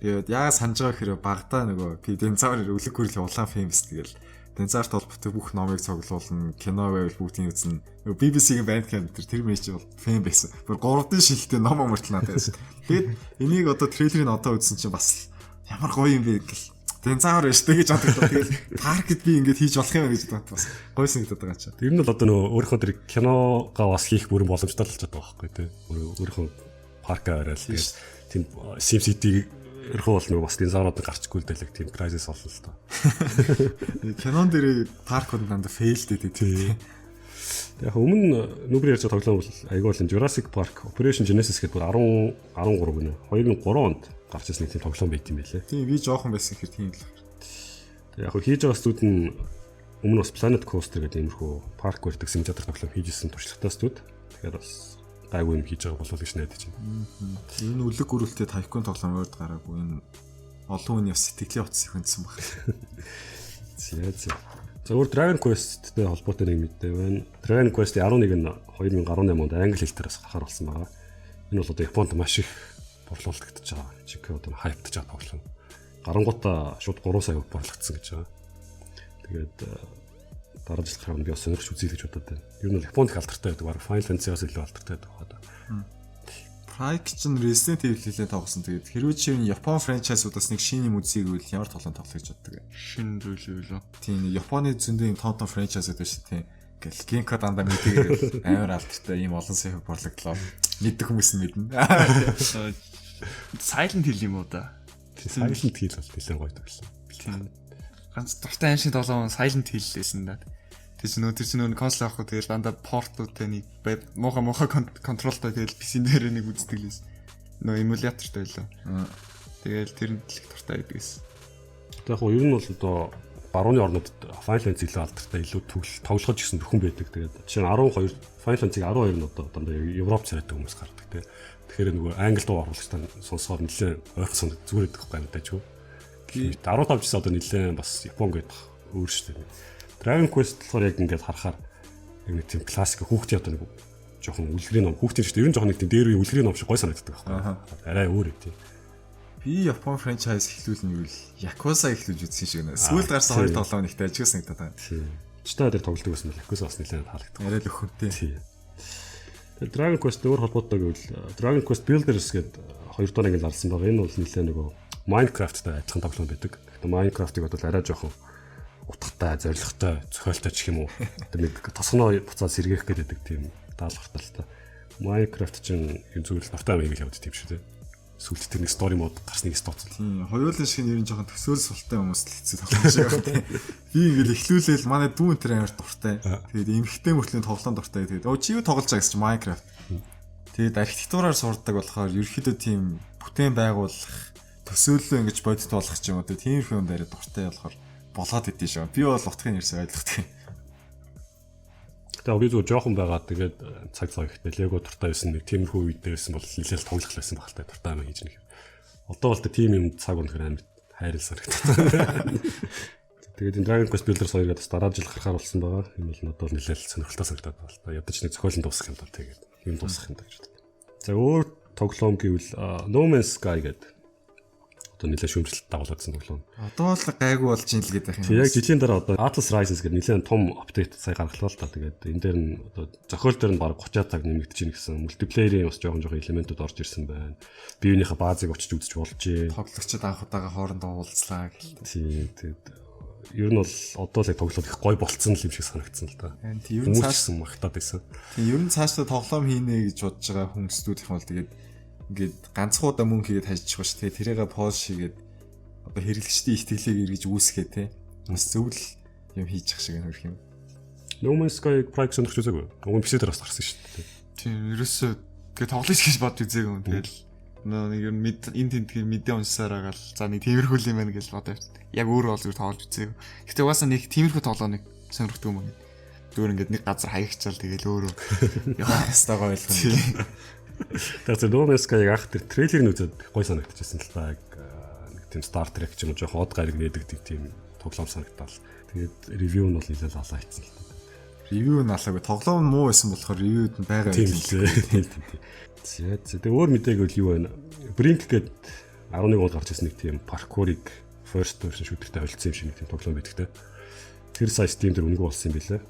Тэгээд яагаад санаж байгаа хэрэг багтаа нөгөө динозаврын өлөг гүрлийн улаан фэмс тэгэл динозаврт холбоотой бүх номыг цуглуулна, кино байвал бүгдийг үзнэ. Нөгөө BBC-ийн банд камер тэр мэж бол фэм байсан. Бүр 3D шилтэй ном амарт надад байсан. Тэгээд энийг одоо трейлерыг одоо үзсэн чинь бас ямар гоё юм бэ гэл. Динозавр биш тэгэж боддог. Тэгээд паркд би ингэж хийж болох юм гэж боддог бас. Гоё санагдаад байгаа ч. Тэр нь бол одоо нөгөө өөрийнхөө тэр киногоо бас хийх бүрэн боломжтой болж байгаа байхгүй тий. Өөрийнхөө паркаа ороод тэгээд тийм SimCity ерхөө бол нөгөө бас динозаврууд гарчгүй дэлэг тийм crisis болно л доо. Кинон дээр паркууд дандаа фейлдээд тий. Яг өмнө нүбэр ярьж байгаа тоглоом бол айгүй бол Jurassic Park Operation Genesis гэдэг бүр 13 гэнэ. 2003 онд гарч ирсэн тийм тоглоом байт юм байлээ. Тийм би жоохон байсан хэрэг тийм л. Яг хийж байгаа студ нь өмнө бас Planet Coaster гэдэг иймэрхүү парк барьдаг симулятор тоглоом хийжсэн туршлагатай студ. Тэгэхээр бас гайгүй юм хийж байгаа болов гэж найдаж байна. Энэ үлэг гөрөлтөд Tycoon тоглоом өрд гараагүй энэ олон хүний бас сэтгэлийн утас их өнцсөн баг. За өөр Dragon Quest-тэй холбоотой нэг мэдээ байна. Dragon Quest 11 нь 2018 онд англи хэл дээр бас гарахаар болсон байгаа. Энэ бол одоо Японд маш их борлуулагдаж байгаа. Чиг одоо хайптаж байгаа тоглоом. Гарангуудаа шууд 3 сая борлогдсон гэж байгаа. Тэгээд дараа жил гарах нь би бас сонирхож үзье гэж бодоод байна. Ер нь бол Японд их алдартай байдаг. Final Fantasy-аас илүү алдартай байдаг хаа. Prike ч Resident Evil хэлээ тоглосон. Тэгээд хэрвээ чи Япон франчайзуудаас нэг шинэ юм үзье гэвэл ямар тоглоом тоглох гэж боддог вэ? Шинэ зүйл үү? Тийм Японы зөндөө юм том франчайзууд байна шүү дээ. Ингээл Genka дандаа мэдээгээр амар алдартай ийм олон сая борлогдлоо. Мэддэг хүмүүс нь мэднэ. Silent Hill юм уу да? Silent Hill бол нэлээд гоё тоглоом. Тийм. Ганц дуртай аншиг тоглоом Silent Hill байсан да. Тэр чинь консол авах тэгэл дандаа портуудтай нэг муухай контролтой тэгэл PC-н дээр нэг үздэг лээс. Нөө эмулятортой байлаа. Тэгэл тэрэнд л их дуртай байдаг гэсэн. Яг нь ер нь бол одоо барууны орнууд Final Fantasy илүү алдартай илүү тоглоход гэсэн нөхөн байдаг. Тэгээд жишээ нь 12 Final Fantasy 12 нь одоо дандаа Европ царайтай хүмүүс гардаг те. Тэгэхээр нөгөө англи дуу оруулагчтай сонсоход нэлээд ойрхон санаг зүгээр байдаг байхгүй мэдээж юу. 15 жил одоо нэлээд бас Япон гэдэг өөр шүү дээ. Dragon Quest болохоор яг ингээд харахаар яг нэг тийм классик хүүхдийн одоо нэг жоохон үлгэрийн ном хүүхдийн шүү дээ. Ер нь жоохон нэг тийм дээр үе үлгэрийн ном шиг гой санагддаг байхгүй. Арай өөр үү. Би Япон франчайз эхлүүлнэ гэвэл Yakuza эхлүүлж үзсэн шиг нэ. Сүүлд гарсан хоёр тоглоом нэгтэй ажиг санагдаад байна. Тийм. Читаа дээр тоглодог байсан бол Yakuza бас нэлээд харагддаг. Арай л өхөнтэй. Тийм. Тэгээд Dragon Quest өөр холбоотой гэвэл Dragon Quest Builders гэдэг 2 дахь ангид гарсан байгаа. Энэ бол нэлээд нөгөө Minecraft-тай адилхан тоглоом байдаг. Тэгээд Minecraft-ыг бол арай жоохон утгатай, зоригтой, зохиолтой ч юм уу. Одоо нэг тосгоноо буцаад сэргээх гэдэг тийм даалгавартай л та. Minecraft чинь юм зүгээр л дуртай юм хийгээл яваад тийм шүү дээ. Сүүлд тэр нэг story mode гарсныг стооцсон. Тийм, хоёулын шиг нэр нь жоохон төсөөл султай хүмүүс л хэцүү тоглож байгаа тийм. Би ингээл эхлүүлээл манай дүүн тэр амар дуртай. Тэгээд эмхтэй мөртлийн тоглоом дуртай. Тэгээд чи юу тоглож байгаа гэсэн чи Minecraft. Тэгээд архитектураар сурдаг болохоор ерөөхдөө тийм бүтээн байгуулах, төсөөллөө ингэж бодит болгох ч юм уу тийм юм дээр дуртай болохоор болоод идэв шүү. Би бол утгын нэрсээ ойлгохгүй. Тэгээ би зөв жоохон байгаа. Тэгээд цаг ихтэй Lego дуртай байсан нэг тиймэрхүү үед дээрсэн бол нэлээд тоглох байсан багтай дуртай юм хийж нэг. Одоо бол тийм юм цаг өнөхөр амар хайрал санагдав. Тэгээд энэ Dragon Quest Builders 2-ыг бас дараа жил гарахаар болсон байгаа. Энэ бол надад нэлээд сонирхолтой санагдаад байна. Ядаж нэг зохиолын дуусах юм даа тэгээд юм дуусах юм даа гэж бодлоо. За өөр тоглоом гэвэл No Man's Sky гэдэг одоо нэлээд шүүмжлэлт дагуулсан тоглоом. Одоо л гайгүй болж ийн л гэдэг юм. Яг жилийн дараа одоо Atlas Rises гэдэг нэлээд том апдейт сая гаргалаа л та. Тэгээд энэ дээр нь одоо зохиол дээр нь баг 30 цаг нэмэгдэж ийн гэсэн мультиплеерийн бас жоохон элементүүд орж ирсэн байна. Биеийнхээ баазыг очиж үзэж болж ийн. Тоглогчид анх удаага хоорондоо уулзлаа гэх. Тийм тэгээд ер нь бол одоо л яг тоглоод их гой болцсон юм шиг санагдсан л та. Тийм ер нь цааш магтаад байсан. Тийм ер нь цаашдаа тоглоом хийнэ гэж бодож байгаа хүмүүстүүд их бол тэгээд ингээд ганцхуудаа мөнгө хийгээд хажиж байгаа ш. Тэгээ тэрийгээ пост хийгээд одоо хэрэглэгчдийн итгэлийг эргэж үүсгээ те. Бас зөвл юм хийж ах шиг нөрх юм. No Man's Sky Prime сонирхож үзээгүй. Өмнө PC дээр бас гарсан шүү дээ. Тийм ерөөсөө тэгээ тоглож гэж бодж үзээгүй юм. Тэгэл нэг юм энэ тентгийн мэдээ уншсаар агаал за нэг тиймэрхүү юм байна гэж бодож яг өөрөө бол зүгээр тоглож үзээгүй. Гэтэ угаасаа нэг тиймэрхүү тоглоомыг сонирхдаг юм байна. Зүгээр ингээд нэг газар хаягчаал тэгэл өөрөө яа хастагаа ойлгоно. Тэгэхээр No Man's Sky-г анх тэр трейлерыг үзээд гой санагдчихсан л та. Нэг тийм Star Trek ч юм уу жоохон од гариг нээдэг тийм тоглоом санагдал. Тэгээд ревю нь бол нэлээд алаа хийсэн л та. Ревю нь алаагүй. Тоглоом нь муу байсан болохоор ревюуд нь байгаа юм лээ. Тэгээ өөр мэдээгүй юу байна? Brink гээд 11 он гарч ирсэн нэг тийм паркурыг first person shooter-тэй холцсон юм шиг нэг тийм тоглоом байдаг те. Тэр сая Steam дээр өнгө болсон юм билээ.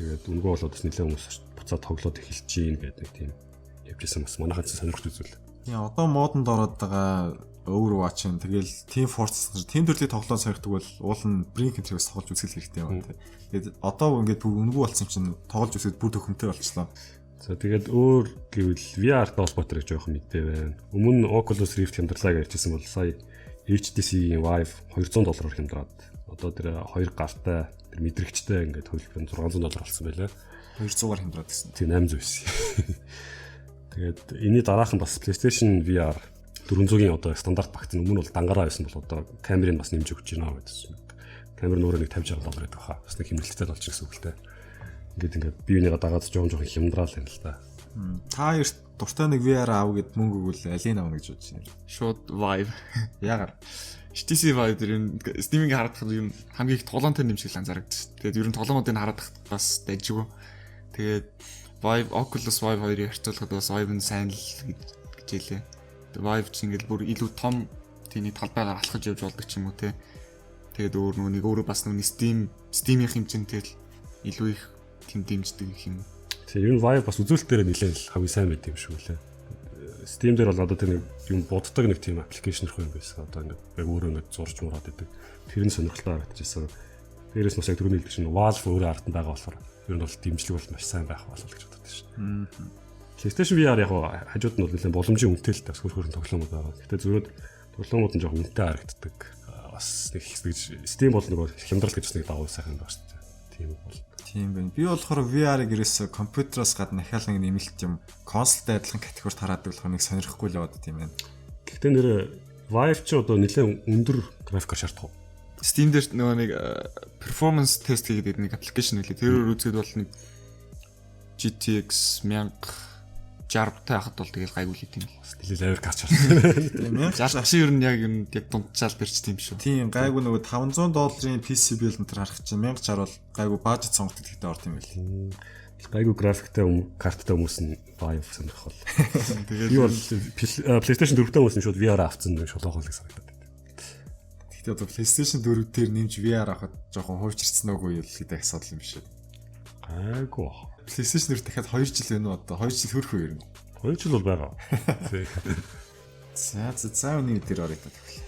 Тэгээд өнгө болоод бас нэлээд хүмүүс буцаад тоглоод эхэлж гин гэдэг нэг тийм явжсэн бас манайхаа сонирхож үзвэл. Яа одоо модонд ороод байгаа Overwatch юм. Тэгэл Team Fortress Team төрлийн тоглоом сорьдог бол уул нь Brink энэ-с тоглож үзэх хэрэгтэй байна те. Тэгээд одоо ингээд бүр өнгө болсон чинь тоглож үзэхэд бүр төхөмтэй болчихлоо. За тэгээд өөр гэвэл VR холбоотой жоох мэдээ байна. Өмнө нь Oculus Rift хямдрлаа гэж хэлсэн бол сая HTC-ийн Vive $200 хямдраад одоо тэр хоёр гартай тэр мэдрэгчтэй ингээд хөлбөр $600 болсон байлаа. 200-аар хямдраад гэсэн. Тийм 800. Тэгээд энэний дараахан бас PlayStation VR 400-ийн одоо стандарт багт нь өмнө бол дангараа байсан бол одоо камерыг бас нэмж өгч байна гэсэн. Камер нуурыг $50 гэдэг баха. Бас нэг хэмнэлттэй болж гэсэн үг л дээ. Ингээд биенийг дагаад жоон хямдраал юм л та. Та эрт дуртай нэг VR аав гэд мөнгө өгвөл алийг авах гэж бодож байна. Шууд Vive. Яагаад? HTC Vive дээр Steam-ийг харагдах юм хамгийн их тоглоомтой нэмшил анзаарагдчих. Тэгээд ер нь тоглоомуудыг харагдах бас дайжгүй. Тэгээд Vive Oculus Vive хоёрыг харьцуулахад бас Vive нь сайн л гэж хэлээ. Vive ч ингээд бүр илүү том тийний талбайгаар алхаж явж болдог ч юм уу те. Тэгээд өөр нэг өөрөө бас нүг Steam-ийн хэмжээтэй илүү их тийм дэмждэг юм. Тэгээ ер нь Vive бас үзүүлэлтээр нэлээд хамгийн сайн байт юм шүү лээ. Steam дээр бол одоо тэр нэг юм боддог нэг тийм аппликейшн нөх юм байсан. Одоо ингээд яг өөрөө ингээд зурж мураад идэг. Тэр нь сонирхолтой харагдчихсан. Дээрээс нь яг түрүүний хэлдэг чинь Valve өөрөө артнд байгаа болохоор ер нь бол дэмжлэг бол маш сайн байх болов гэж боддог шин. PlayStation VR яг хажууд нь бол нэлээд боломжийн үнэтэй л тас хөрхөрн тоглоомод байгаа. Гэтэ зөрөөд тоглоомууд нь жоохон үнэтэй харагддаг. Бас нэг Steam бол нөгөө хямдрал гэж нэг дагуу сайхан байна шүү дээ. Тийм бол. Тийм байна. Би болохоор VR-ыг ерөөсө компьютероос гадна дахиад нэг нэмэлт юм консольтой адилхан категорид хараад болохоор нэг сонирхгүй л яваад тийм байна. Гэхдээ нэр Vive ч одоо нэлээд өндөр графикаар шаардах уу? Steam дээр нөгөө нэг performance test хийгээд нэг аппликейшн үлээ. Тэрээр үзээд бол нэг GTX 1060 тахад бол тэгэл гайгүй л тийм. Тэгэл авир кач шаардсан. Жашин ер нь яг дунджаал барьч тийм шүү. Тийм гайгүй нөгөө $500 PC build энэ төр харах чинь 1060 бол гайгүй бажет сонгогдох гэдэгтэй орд юм байл. Гайгүй графиктай карттай хүмүүс нь Vive сонирх бол. Би бол PlayStation 4-тэй хүмүүс нь шууд VR авцсан нэг шулуухлыг санагдаад байна. Гэхдээ одоо PlayStation 4 дээр нэмж VR авахад жоохон хуучирцсан уугүй юу гэдэг асуудал юм шиг. Гайгүй. PlayStation 4 дахиад 2 жил байна уу одоо 2 жил хөрөх үү юм. 2 жил бол байгаа. За үний дээр орё та тэгвэл.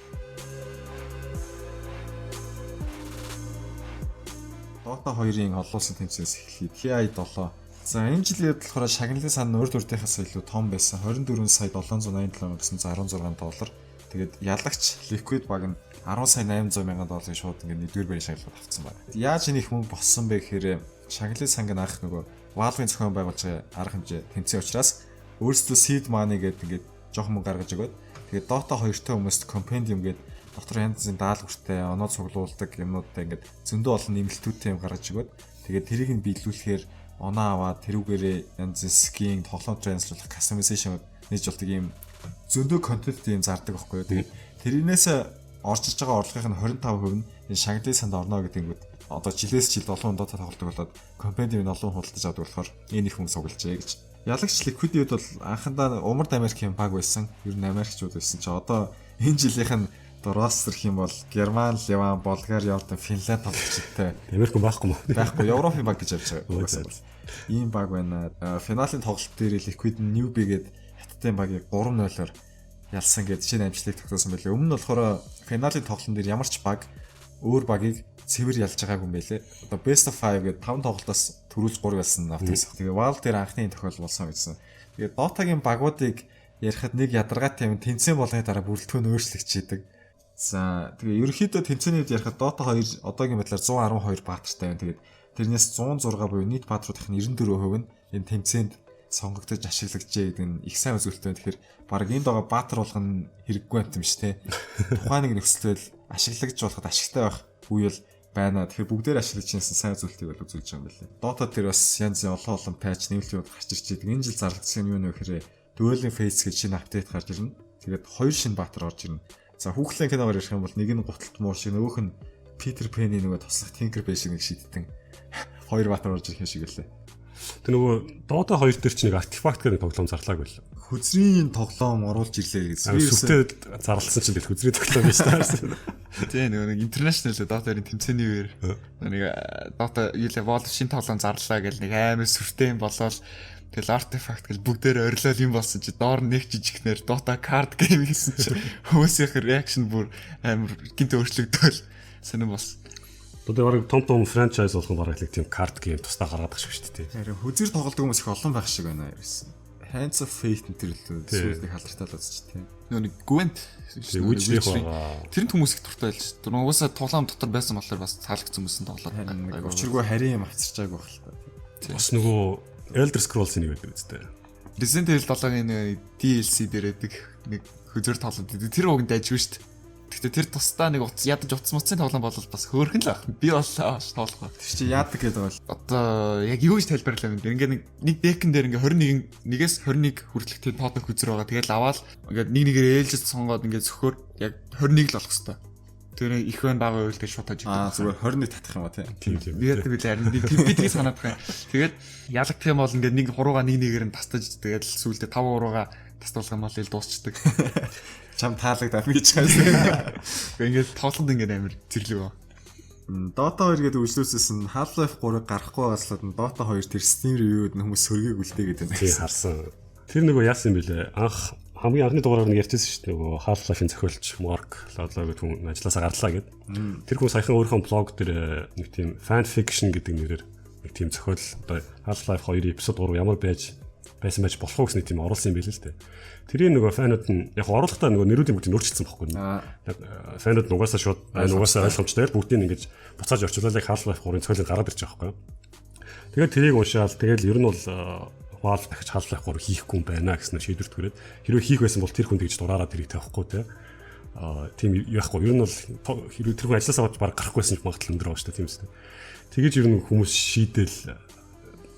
Dota 2-ын олуулсан тэмцээс эхлэе. TI7. За энэ жилийн болохоор шагналын сан өөр төрдийнхээс илүү том байсан. 24 сая $787,916. Тэгээд ялагч Liquid баг нь 10 сая $800,000 шууд ингээд нэгдүгээр байрны шагналыг авцсан байна. Яаж энэ их мөнгө болсон бэ гэхээр шагналын санг нь анх нөгөө Valve-ийн зохион байгуулж байгаа арга хэмжээ тэмцээн учраас өөрсдөө seed money гэдэг ингээд жоохон мөнгө гаргаж өгөөд тэгээд Dota 2-тэй хүмүүст compendium гэдэг дотор янз бүрийн даалгавартай оноо цуглуулдаг юмнуудтай ингээд зөндөө олон нэмэлтүүдтэй юм гаргаж өгөөд тэгээд тэрийг нь биелүүлэхээр оноо аваад тэрүүгээрээ янз бүрийн skin, тоглоом транслуулах, customization нээж болдог юм зөндөө контент юм зардаг байхгүй юу. Тэгээд тэрнээс орж иж байгаа орлогын 25% нь энэ шагналын санд орно гэдэг нь одоо жилээс жил олон Dota тоглодог болоод компаниуд олон худалдаж авдаг болохоор энэ их хүн сугалжээ гэж. Ялагч Liquid-д бол анхандаа Умард Америкийн баг байсан. Ер нь Америкчууд байсан чи одоо энэ жилийнх нь ростер хэм бол Герман, Ливан, Болгар, Йордан, Финланд тоглогчтой. Америк байхгүй мó. Байхгүй Европын баг гэж явж байгаа. Ийм баг байна. Финалийн тоглолт дээр Liquid нь Newbie гээд хятадын багийг 3-0-оор ялсан гэдэг чинь амжилтыг тогтоосон байлээ. Өмнө нь болохоор финалийн тоглолтын дээр ямар ч баг өөр багийг цэвэр ялж байгаагүй юм байлээ. Одоо best of 5 гэдэг 5 тоглолтоос төрүүлж 3 ялсан автогс. Тэгээ Valve дээр анхны тохиол болсон гэсэн. Тэгээ Dota-гийн багуудыг ярихад нэг ядаргаатай юм тэнцэн болгоны дараа бүрэлдэхүүн өөрчлөгч хийдэг. За тэгээ ерөнхийдөө тэнцэнийд ярихад Dota 2 одоогийн байдлаар 112 баатартай байна. Тэгээд тэрнээс 106 буюу нийт баатаруудын 94% нь энэ тэнцэнд сонгогдож ашиглагджээ гэдэг нь их сайн үзүүлэлт байна. Тэгэхээр баг энд байгаа баатар болгоно хэрэггүй юм шүү дээ. Тухайн нэг нөхцөлд ашиглаж болоход ашигтай байх үйл байна. Тэгэхээр бүгдээр ашиглаж чинсэн сайн зүйлтийг бол үзүүлж байгаа юм байна. Dota дээр бас янз олон патч нэмэлт яваад гарч ирж байгаа. Энэ жил зарлагдсан юм юу вэ гэхээр Dueling Fates гэж шинэ апдейт гарч ирнэ. Тэгээд 2 шинэ баатар орж ирнэ. За хүүхлийн киногоор ярих юм бол нэг нь гуталт муу шиг, нөгөөх нь Питер Пэний нөгөө тослох Tinker Bell шиг нэг шийдтэн 2 баатар орж ирэх шиг лээ. Тэг нөгөө Dota 2 дээр ч нэг артефакт гэх тоглоом зарлааг байл. Хүзрийн тоглоом оруулж ирлээ гэж. Сүртэй зарласан чинь тэгэл хүзрийн тоглоом биш таарсан. Тийм нэг интернэшнл Dota-ын тэмцээний үеэр нэг Dota Evolve шинэ тоглоом зарлаа гэл нэг амар сүртэй юм болоод тэгэл артефакт гэл бүгдээр орилол юм болсон чи доор нэг жижигнэр Dota card game гэсэн чи хүмүүсийн реакшн бүр амар гинт өөрчлөгдөөл сонирн болсон. Одоо том франчайз болгон бараг л тийм карт гейм тусдаа гаргадаг шүү дээ. Харин хүзэр тоглодог хүмүүс их олон байх шиг байна ерөөсөн. Hands of Fate энэ төрлөө сүүлдээ халдвартай л үзчих тийм. Нэг Gwent Witcher байгаа. Тэр нь хүмүүс их дуртай байлж. Тэр угаасаа тоглоом дотор байсан болохоор бас цаалагцсан хүмүүс нь тоглоод. Нэг учиргүй харийн юм авчирчааг байх л та. Бас нөгөө Elder Scrolls-ийн нэг байдаг үстэй. Resident Evil 7-гийн DLC дээр байдаг нэг хүзэр тоглоом. Тэр уг нь дайжгүй шүү дээ. Гэхдээ тэр тусдаа нэг ядаж утас муцын тоглоом бол бас хөөрхөн л ах. Би бол тоглох ба. Тэр чи яадаг гэдэг бол одоо яг юу гэж тайлбарлаа юм бэ? Ингээ нэг декэн дээр ингээ 21-ээс 21 хүртэлх тийм тоотог хүзэр байгаа. Тэгэл аваад ингээ нэгээр ээлжид сонгоод ингээ зөвхөр яг 21 л болох хэвээр. Тэр их байн бага уйл гэж шууд хаж байгаа. Зүгээр 21 татах юм ба тийм. Би яадаг вэ? Харин би тгий санаад байгаа. Тэгээд ялагдах юм бол ингээ нэг хурууга нэгээр нь тастаж тэгэл сүүлдээ 5 хурууга тастуулах юм бол ил дуусчдаг. Чам таалагдав гэж байна. Ингээд тоглолт ингээд амар зэрлэг ба. Dota 2 гэдэг үйлчлүүлсэн Half-Life 3 гарахгүй байгаслаад Dota 2 тэр Steam review-д нь хүмүүс сөргийг үлдээгээд байна. Тийм харсан. Тэр нөгөө яасан юм бэлээ? Анх хамгийн анхны дугаараар нь ярьжсэн шүү дээ. Нөгөө Half-Life-ийн зохиолч Mark Lodlow гэдэг хүн ажилласаа гарлаа гэд. Тэр хүн саяхан өөрийнхөө блог дээр нэг тийм fan fiction гэдэг нэрээр нэг тийм зохиол одоо Half-Life 2 эпизод 3 ямар байсан байж болох уу гэсэн тийм оруулсан юм байл л дээ. Тэрийн нөгөө фанууд нь яг оруулахдаа нөгөө нэрүүдийн бүгдийг өөрчилсөн байхгүй юу? Фанууд нугасаа шууд нугасаа ойлгомжтой л бүгдийг ингэж буцааж орчуулаад яг Half-Life 3-ын цойлыг гаргаад ирж байгаа байхгүй юу? Тэгээд тэрийг уншаал тэгэл ер нь бол Valve дахиж Half-Life 3 хийхгүй юм байна гэсэн шийдвэрт хүрээд хэрвээ хийх байсан бол тэр хүн тэгж дураараа тэрийг тавихгүй те. Тийм яахгүй ер нь бол хэрвээ тэр хүн ажилласаа баг гарахгүйсэн ч магадлал өндөр байгаа шүү дээ тийм үстэй. Тэгэж ер нь хүмүүс шийдэл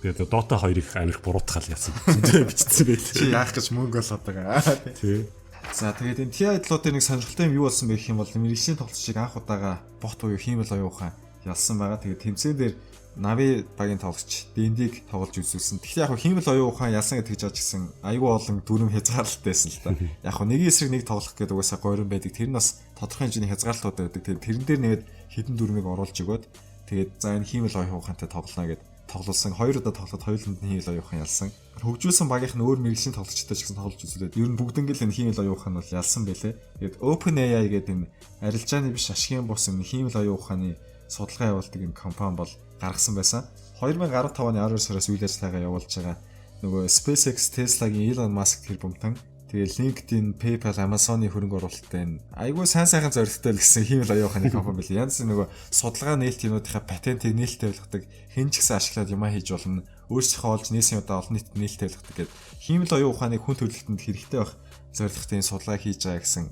тэгээд Dota 2-ыг амирх буруутгал яасан бичсэн байл. Чи яах гэж мөнгө олоод байгаа. Тий. За тэгээд энэ TI айдлуудын нэг сонирхолтой юм юу болсон бэ гэх юм бол мэргэжлийн тоглолтчийг анх удаага бот буюу хиймэл оюухан ялсан байгаа. Тэгээд тэмцээн дээр Нави багийн тоглогч D&D-г тоглож үзүүлсэн. Тэгэхээр яг хиймэл оюухан ялсан гэдэг жаж гисэн айгүй олон дүрм хязгаарлалтайсэн л та. Яг нэг эсрэг нэг тоглох гэдэг угаасаа гойрон байдаг. Тэр нь бас тодорхой хэмжээний хязгаарлалтууд байдаг. Тэгээд тэрэн дээр нэмээд хідэн дүрмийг оруулж өгөөд тэгээд за энэ хиймэл оюухантай тоглоно гэдэг тоглуулсан 2 удаа тоглоод хоёуланд нь хиймэл оюухан ялсан. Хөгжүүлсэн багийнх нь өөр мэргэжлийн тоглогчтой ч гэсэн тоглож үзүүлээд ер нь бүгднгэл энэ хиймэл оюухан бол ялсан байлээ. Тэгээд OpenAI гэдэг энэ арилжааны биш ашигын бус юм хиймэл оюуханы судалгаа явуулдаг энэ компани бол гаргасан байсан. 2015 оны 12 сараас үйл ажиллагаа явуулж байгаа нөгөө SpaceX, Tesla-гийн Elon Musk тэр бумтан тэгээд LinkedIn, PayPal, Amazon-ы хөрөнгө оруулалттай айгүй сайн зорилттой л гэсэн хиймэл оюуханы компани байл. Янз нөгөө судалгаа нээлт юмнуудынхаа патентыг нээлттэй болгодог, хэн ч гэсэн ашиглаад юмаа хийж болно. Өөрсдийнхөө олж нээсэн удаа олон нийтэд нээлттэй болгодог гэдэг хиймэл оюуханы хүн төрөлхтөнд хэрэгтэй байх зорилготой судалгаа хийж байгаа гэсэн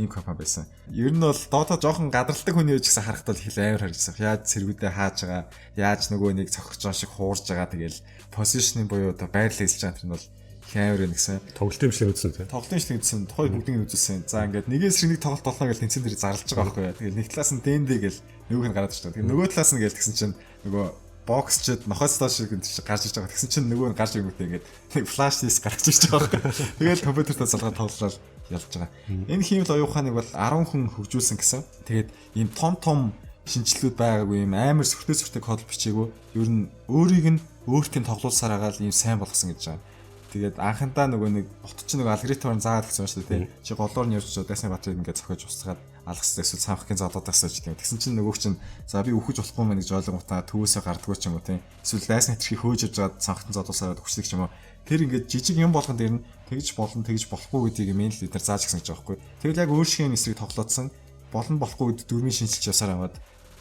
ийм компани байсан. Ер нь бол Dota жоохон гадралдаг хүний үеч гэсэн харахад бол хэл амар харагдсан. Яаж цэргүүдээ хааж байгаа, яаж нөгөө нэг цохиж байгаа шиг хуурж байгаа тэгэл positioning буюу одоо байрлал хэлж байгаа юм бол хэмээр байна гэсэн. Тоглолтын имжлэг үзсэн тийм. Тоглолтын имжлэг үзсэн. Тухай бүгдийг үзүүлсэн. За ингээд нэгээс нэг тоглолт болно гэж тэнцэн дээр зарлж байгаа байхгүй яа. Тэгэл нэг талаас нь D&D гэл нөгөөх нь гараад ирж байгаа. Тэгээ нөгөө талаас нь гэл тэгсэн чинь нөгөө боксчд нохоцтой шиг гарч ирж байгаа. Тэгсэн чинь нөгөө нь гарч ирэнгүүтээ ингээд нэг флаш диск гарч ирж байгаа байхгүй. Тэгэл компьютертэй залгаад тоглолоо ялж байгаа. Энэ хиймэл оюуханыг бол 10 хүн хөгжүүлсэн гэсэн. Тэгээд ийм том шинжилгүүд байгаагүй юм амар сүртэй код бичээгүй. Ер нь өөрийг нь өөртөө тоглуулсаар агаал ийм сайн болгосон гэж байгаа. Тэгээд анхандаа нөгөө нэг бот чинь нөгөө алгоритмаар заагаад гэсэн шүү дээ. Чи голоор нь явж дайсны батарейг ингээд цохиж устгаад алгастай эсвэл цаавхын залуудаас гэж тийм. Тэгсэн чинь нөгөөч чинь за би үхэж болохгүй мэн гэж ойлгонгуудаа төвөөсөө гардггүй ч юм уу тийм. Эсвэл дайсны хэтэрхий хөөж явж байгаа цаавхын залуусаараа төгсдөг ч юм уу. Тэр ингээд жижиг юм болгон дээр нь тэгж болохгүй гэдгийг мэйл лидер зааж гисэн гэж байгаа байхгүй. Тэгэл яг өөршийн эсрэг тоглоодсон болохгүй гэдэг дөрмийн шинжилж явсаар аваад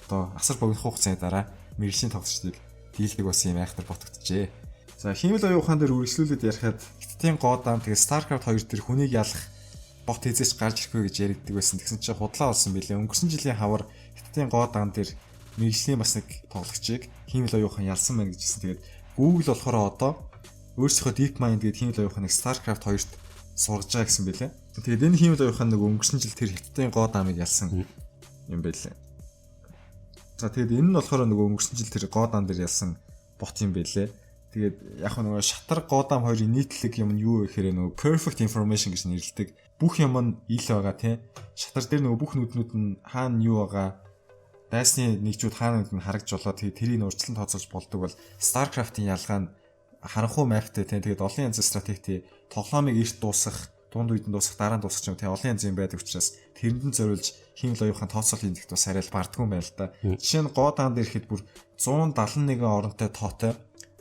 одоо асар богино хугацааны дараа мэргэжлийн тоглогчдыг дийлдэг бас юм айхтар ботгдчихжээ. За хиймэл оюухан дээр үргэлжлүүлээд ярихад Хиттийн гоодаам тэгээ StarCraft 2 дээр хүнийг ялах бот хязгаарч гарч ирэхгүй гэж яригддаг байсан. Тэгсэн чинь худлаа болсон билээ. Өнгөрсөн жилийн хавар Хиттийн гоодаам дээр мэргэжлийн бас нэг тоглогчийг хиймэл оюухан ялсан байна гэж хэлсэн. Тэгээд Google болохоор одоо өөрсдийнхөө DeepMind гэдэг хиймэл оюухныг StarCraft 2-т сургаж байгаа гэсэн байлээ. Тэгээд энэ хиймэл оюухан нэг өнгөрсөн жил тэр Хятадын гоо дамыг ялсан юм байлээ. За тэгээд энэ нь болохоор нөгөө өнгөрсөн жил тэр гоо дам дээр ялсан бот юм байлээ. Тэгээд яг нөгөө шатар гоо дам хоёрын нийтлэг юм нь юу вэ гэхээр нөгөө perfect information гэж нэрлэдэг. Бүх юм нь ил байгаа тий. Шатар дээр нөгөө бүх нүднүүд нь хаана юу байгаа, дайсны нэгжүүд хаана нь харагдж болоо тэгээд тэрийг урьдчилан тооцоолж болдог бол StarCraft-ийн ялгаа нь харанхуй маптай тий. Тэгээд олон янзын стратеги тоглоомыг эрт дуусгах, дунд үед нь дуусгах, дараа нь дуусгах юм тий. Олон янзын байдаг учраас тэрэнд нь зориулж хиймэл оюухан тооцоол хийх бас арай л бардгүй юм байна л да. Жишээ нь гоо даан дээр ихэд бүр 171 оронтой тоотой,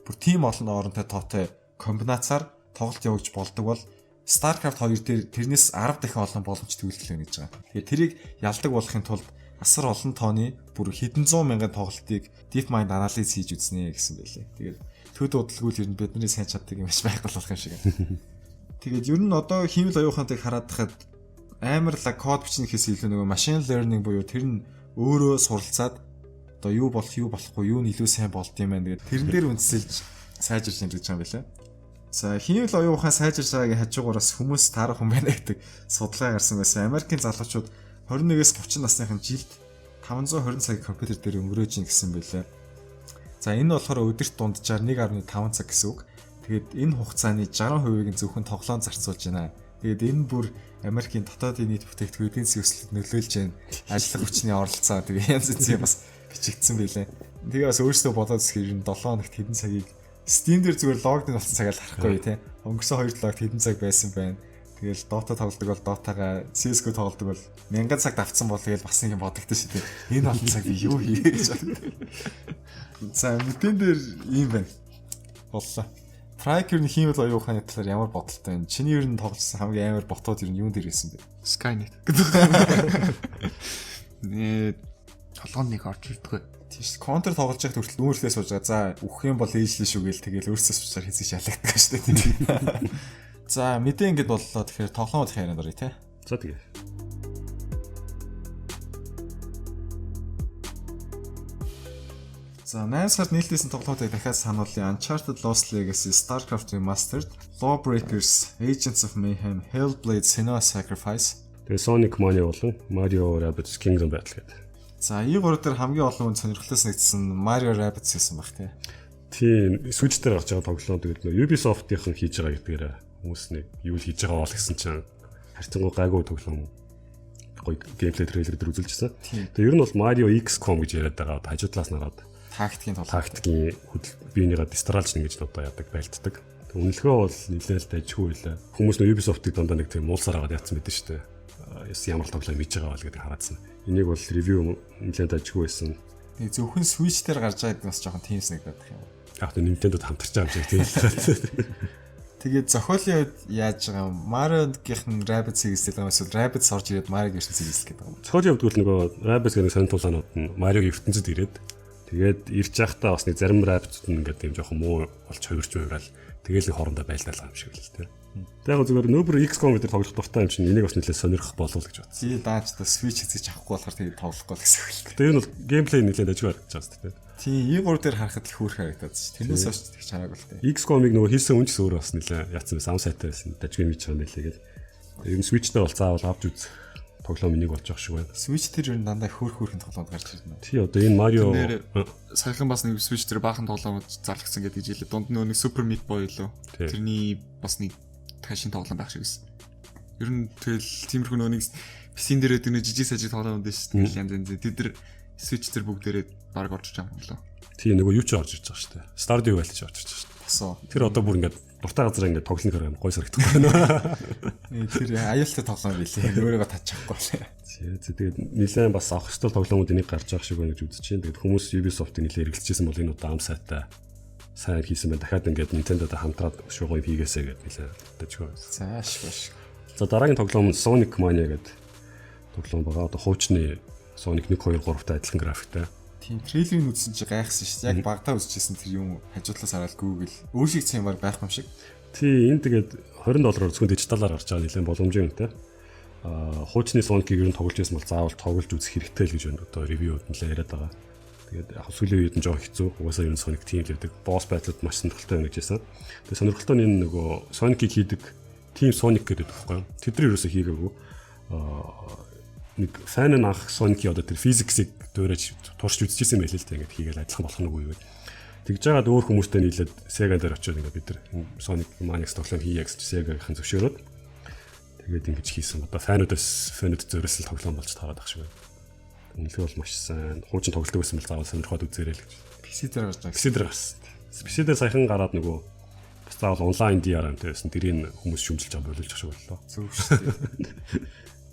бүр тийм олон оронтой тоотой комбинацаар тоглолт явуулж болдог бол StarCraft 2 дээр тэрнээс 10 дахин олон боломж төвлөлөө гэж байгаа. Тэгээд тэрийг ялдаг болохын тулд асар олон тооны бүр хэдэн зуун мянган тоглолтыг DeepMind анализ хийж үзнэ гэсэн байлээ. Тэгээд төд удалгүй ер нь бидний сайн чаддаг юм биш байхгүй болох юм шиг. Тэгээд ер нь одоо хиймэл оюухантыг хараад тахад амар л код бичнэхээс илүү нөгөө machine learning буюу тэр нь өөрөө суралцаад одоо юу болох юу болохгүй юу нь илүү сайн болд юм байна. Тэгээд тэрэн дээр үндэслэж сайжирч юм гэж байгаа юм билээ. За хиймэл оюухан сайжирч байгаагийн хажуугаараас хүмүүс таарах юм байна гэдэг судалгаа гарсан байсан. Америкийн залуучууд 21-ээс 30 насныхан жилд 520 цаг компьютер дээр өнгөрөөж ийн гэсэн байлээ. За энэ болохоор өдөрт дунджаар 1.5 цаг гэсэн үг. Тэгээд энэ хугацааны 60%-ийг нь зөвхөн тоглоом зарцуулж байна. Тэгээд энэ бүр Америкийн дотоодын нийт бүтээгдэхүүн эдийн засгийн өсөлтөд нөлөөлж байна. Ажлах хүчний оролцоо тэгээд янз бүрийн бас бичигдсэн байлээ. Тэгээ бас өөрөөсөө бодоод үзэхээр 7 хоногт хэдэн цагийг Steam дээр зүгээр логдин болсон цагаар харахгүй тий. Өнгөрсөн 2 логт хэдэн цаг байсан байна. Тэгэл Dota тоглодог бол Dota-га, CS:GO тоглодог бол 1000 цаг давцсан бол тэгэл бас нэг юм бодогдсон шүү дээ. Энэ олон цаг би юу хийе гэж боддог. За мэдэн дээр ийм байна. Боллоо. Tracker-ийн хиймэл оюуханы талаар ямар бодолтой вэ? Чиний ер нь тоглосон хамгийн амар ботууд ер нь юун дээр байсан бэ? Skynet. Толгойн нэг орж ирдэггүй. Тийш контр тоглож байхад хүртэл нүүрлээ сууж байгаа. За үхэх юм бол ээжлээ шүү гээл тэгэл өөрсдөө суучаар хэзээ шалгагддаг шүү дээ. За мэдээ ингэж боллоо. Тэгэхээр тоглоомод хайранд оръё те. За тэгээ. За 8 сард нийлдээсэн тоглоомуудыг дахиад сануулъя. Uncharted Lost Legacy, StarCraft Remastered, Lawbreakers, Agents of Mayhem, Hellblade: Senua's Sacrifice. Тэгээ Sonic Mania болон Mario Rabbids Kingdom Battle гэдэг. За E3 дээр хамгийн олон хүн сонирхлоос нэгдсэн Mario Rabbids гэсэн баг тий. Тийм, Switch дээр гарч байгаа тоглоом тэгээд Ubisoft-ийнхэн хийж байгаа гэдгээр хүмүүс нэг юу л хийж байгаа бол гэсэн чинь харьцангуй гайгүй тоглоом. Гоё геймплей трейлер дээр үзүүлчихсэн. Тэгээ ер нь бол Mario XCOM гэж яриад байгаа. Хажуу талаас нь хараад тактикийн тоглоом. Тактикийн биенийгээ дистралж нэг гэж одоо яадаг байлддаг. Үнэлгээ бол нэлээд дайжгүй байлаа. Хүмүүс нь Ubisoft-ыг дандаа нэг тийм муулсаар агаад яатсан байдаг шүү дээ. Ямар тоглоом хийж байгаа бол гэдэг хараадсан. Энийг бол ревю нэлээд дайжгүй байсан. Нэг зөвхөн Switch дээр гарч байгаад бас жоохон тийм санагдах юм. Яг нь Nintendo-д хамтарч байгаа юм шиг тийм. Тэгээд зохиолын үед яаж байгаа юм? Mario-гийнхэн Rabbids хийгсдэг юм эсвэл Rabbids орж ирээд Mario-г ирсэн хийгсдэг гэдэг юм. Зохиолын хувьд бол нөгөө Rabbids гэдэг сонирхолтой нь Mario-гийн ертөнцид ирээд тэгээд ирж байхдаа бас нэг зарим Rabbids нь ингээд юм жоохон муу болж хувирч байгаал тэгээл нэг хоорондоо байлдаалаа юм шиг л тийм. Тэгээд зүгээр нөбөр XCOM гэдэг тоглох дуртай юм чинь энийг бас нэлээд сонирхох болов уу гэж бодсон. Тий дааж та Switch хийж авахгүй болохоор тэгээд тоглохгүй гэсэн үг л. Тэгээд энэ бол геймплей нэлээд ажиг харагдаж байгаа шүү дээ. Тий E3 дээр харахад л хөөрх харагдаад шүү. Тэрнээс хойш их чанаагүй л дээ. XCOM-ыг нөгөө хийсэн үнчс өөрөө бас нэлээд яатсан байсан. Ам сайтай байсан. Дажгүй мэж байгаа юм байлээ гэдэг. Ер нь Switch дээр бол заавал авч үз. Тоглоом энийг болж байгаа шиг байна. Switch дээр ер нь дандаа хөөрхөн тоглоомд гарч ирнэ. Тий одоо энэ Mario саяхан бас нэг Switch дээр баахан тоглоомод зарлагдсан гэдэг жилээ. Дунд нь нэг Super Meat Boy лөө. Тэрний бас нэг ташин тоглоом байх шиг байсан. Ер нь тэгэл тиймэрхүү нэг PC-н дээр өдөр нэг жижиг сажиг тоглоом дээ шүү дээ. Янз янз. Тэд нар Switch дээр бүгдээрээ баг орж иж байгаа юм лөө. Тий нөгөө юу ч орж ирж байгаа шүү дээ. Stardew Valley ч орж ирж байгаа шүү дээ. Тэр одоо бүр ингээд дуртай газар ингээд тоглоно хэрэг гой сарагдах байна. Тэр аюултай тоглоом билээ. Өөрийгөө татчихгүй лээ. Тэгээд нэлээд бас авах ёстой тоглоомууд энийг гарч байгаа шиг байна гэж үзэж байна. Тэгээд хүмүүс Ubisoft-ыг нэлээд эргэлзэжсэн бол энэ удаа ам сайтай сайн хийсэн байна. Дахиад ингээд Nintendo-тай хамтраад шугой хийгээсэй гэдэг нэлээд дэжгүй. Зааш баш. За дараагийн тоглоом нь Sonic Mania гэдэг тоглоом байгаа. Одоо хуучны Sonic 1 2 3-тай адилхан графиктай. Тийм трейлерыг үзсэн чи гайхсан шүү дээ. Яг багтаа үзчихсэн тэр юм хажуудлаас хараад Google өөрсдөө цэм баг байх юм шиг. Тий энэ тэгээд $20 зөвхөн дижиталаар гарч байгаа нэлээд боломжтой үнэтэй. Хуучны Sonic-ийг ер нь тоглож байсан бол заавал тоглож үзэх хэрэгтэй л гэж байна. Одоо ревюуд нэлээд яриад байгаа. Тэгээд яг сүүлийн үед нь жоохон хэцүү. Угаасаа энэ Sonic team л гэдэг boss battle-д маш сонирхолтой байна гэж хэлсэн. Тэгээд сонирхолтой нь энэ нөгөө Sonic-ийг хийдэг Team Sonic гэдэг байхгүй юу? Тэдний ерөөсөө хийгээгүй. Нэг фан нь анх Sonic-ийн одоо тэр physics-ийг дуурайж туршиж үзчихсэн байлээ л дээ. Ингээд хийгээл адилхан болох нь үгүй юу. Тэгж жагаад өөр хүмүүстэй нийлээд Sega дээр очиод ингээд бид нар Sonic Mania-с тоглоом хийе гэж Sega-гийн зөвшөөрөөд тэгээд ингэж хийсэн. Одоо фанууд зөрөөс л тоглоом болж таарад ах шиг байна. Үнэхээр бол маш сайн. Хуучин тоглолт байсан бол заавал сонирхоод үзээрэй л гэж. PC дээр гарч байгаа. PC дээр гарсан. PC дээр саяхан гараад нөгөө бас заавал онлайн DRM гэсэн тэрийг хүмүүс шүмжилж байгаа боловч шиг боллоо. Зөв шүү дээ.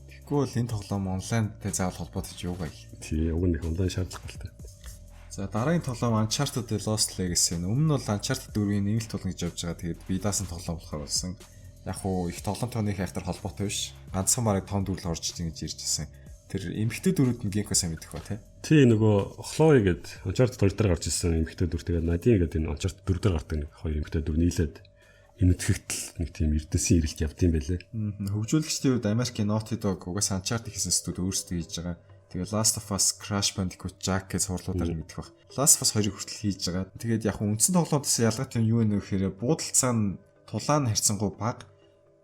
Тэгэхгүй бол энэ тоглоом онлайнтай заавал холбоотой юу гай. Тий, уг нь их онлайн шаардлага болтой. За дараагийн тоглоом Uncharted The Lost Legacy. Өмнө нь бол Uncharted 4-ийн нэмэлт тулгын гэж явж байгаа. Тэгээд би даасан тоглоом болохоор болсон. Яг уу их тоглоомтойны хайхтар холбоотой биш. Ганцхан бараг 5 дүрл орж ийн гэж ирж ирсэн. Тэр эмхтэй дүрүүд нь геймхөө сайн мэдэх ба тий. Нөгөө Chloe гээд Uncharted 2 дээр гарч ирсэн эмхтэй дүр тэгээд Nadine гээд энэ Uncharted 4 дээр гардаг нэг хоёр эмхтэй дүр нийлээд энэтхэгтэл нэг тийм эрдэнэсийн ирэлт явдсан байлээ. Хөгжүүлэгчдийн хувьд American Naughty Dog угаасаа Uncharted хийсэн студ өөрсдөө хийж байгаа. Тэгээд Last of Us, Crash Bandicoot, Jak гэж сурлуудаар мэдэх баг. Last of Us 2-ыг хүртэл хийж байгаа. Тэгээд яг үндсэн тоглоомоос ялгаатай нь юу вэ гэхээр буудалцаа нь тулаан харьцангуй бага.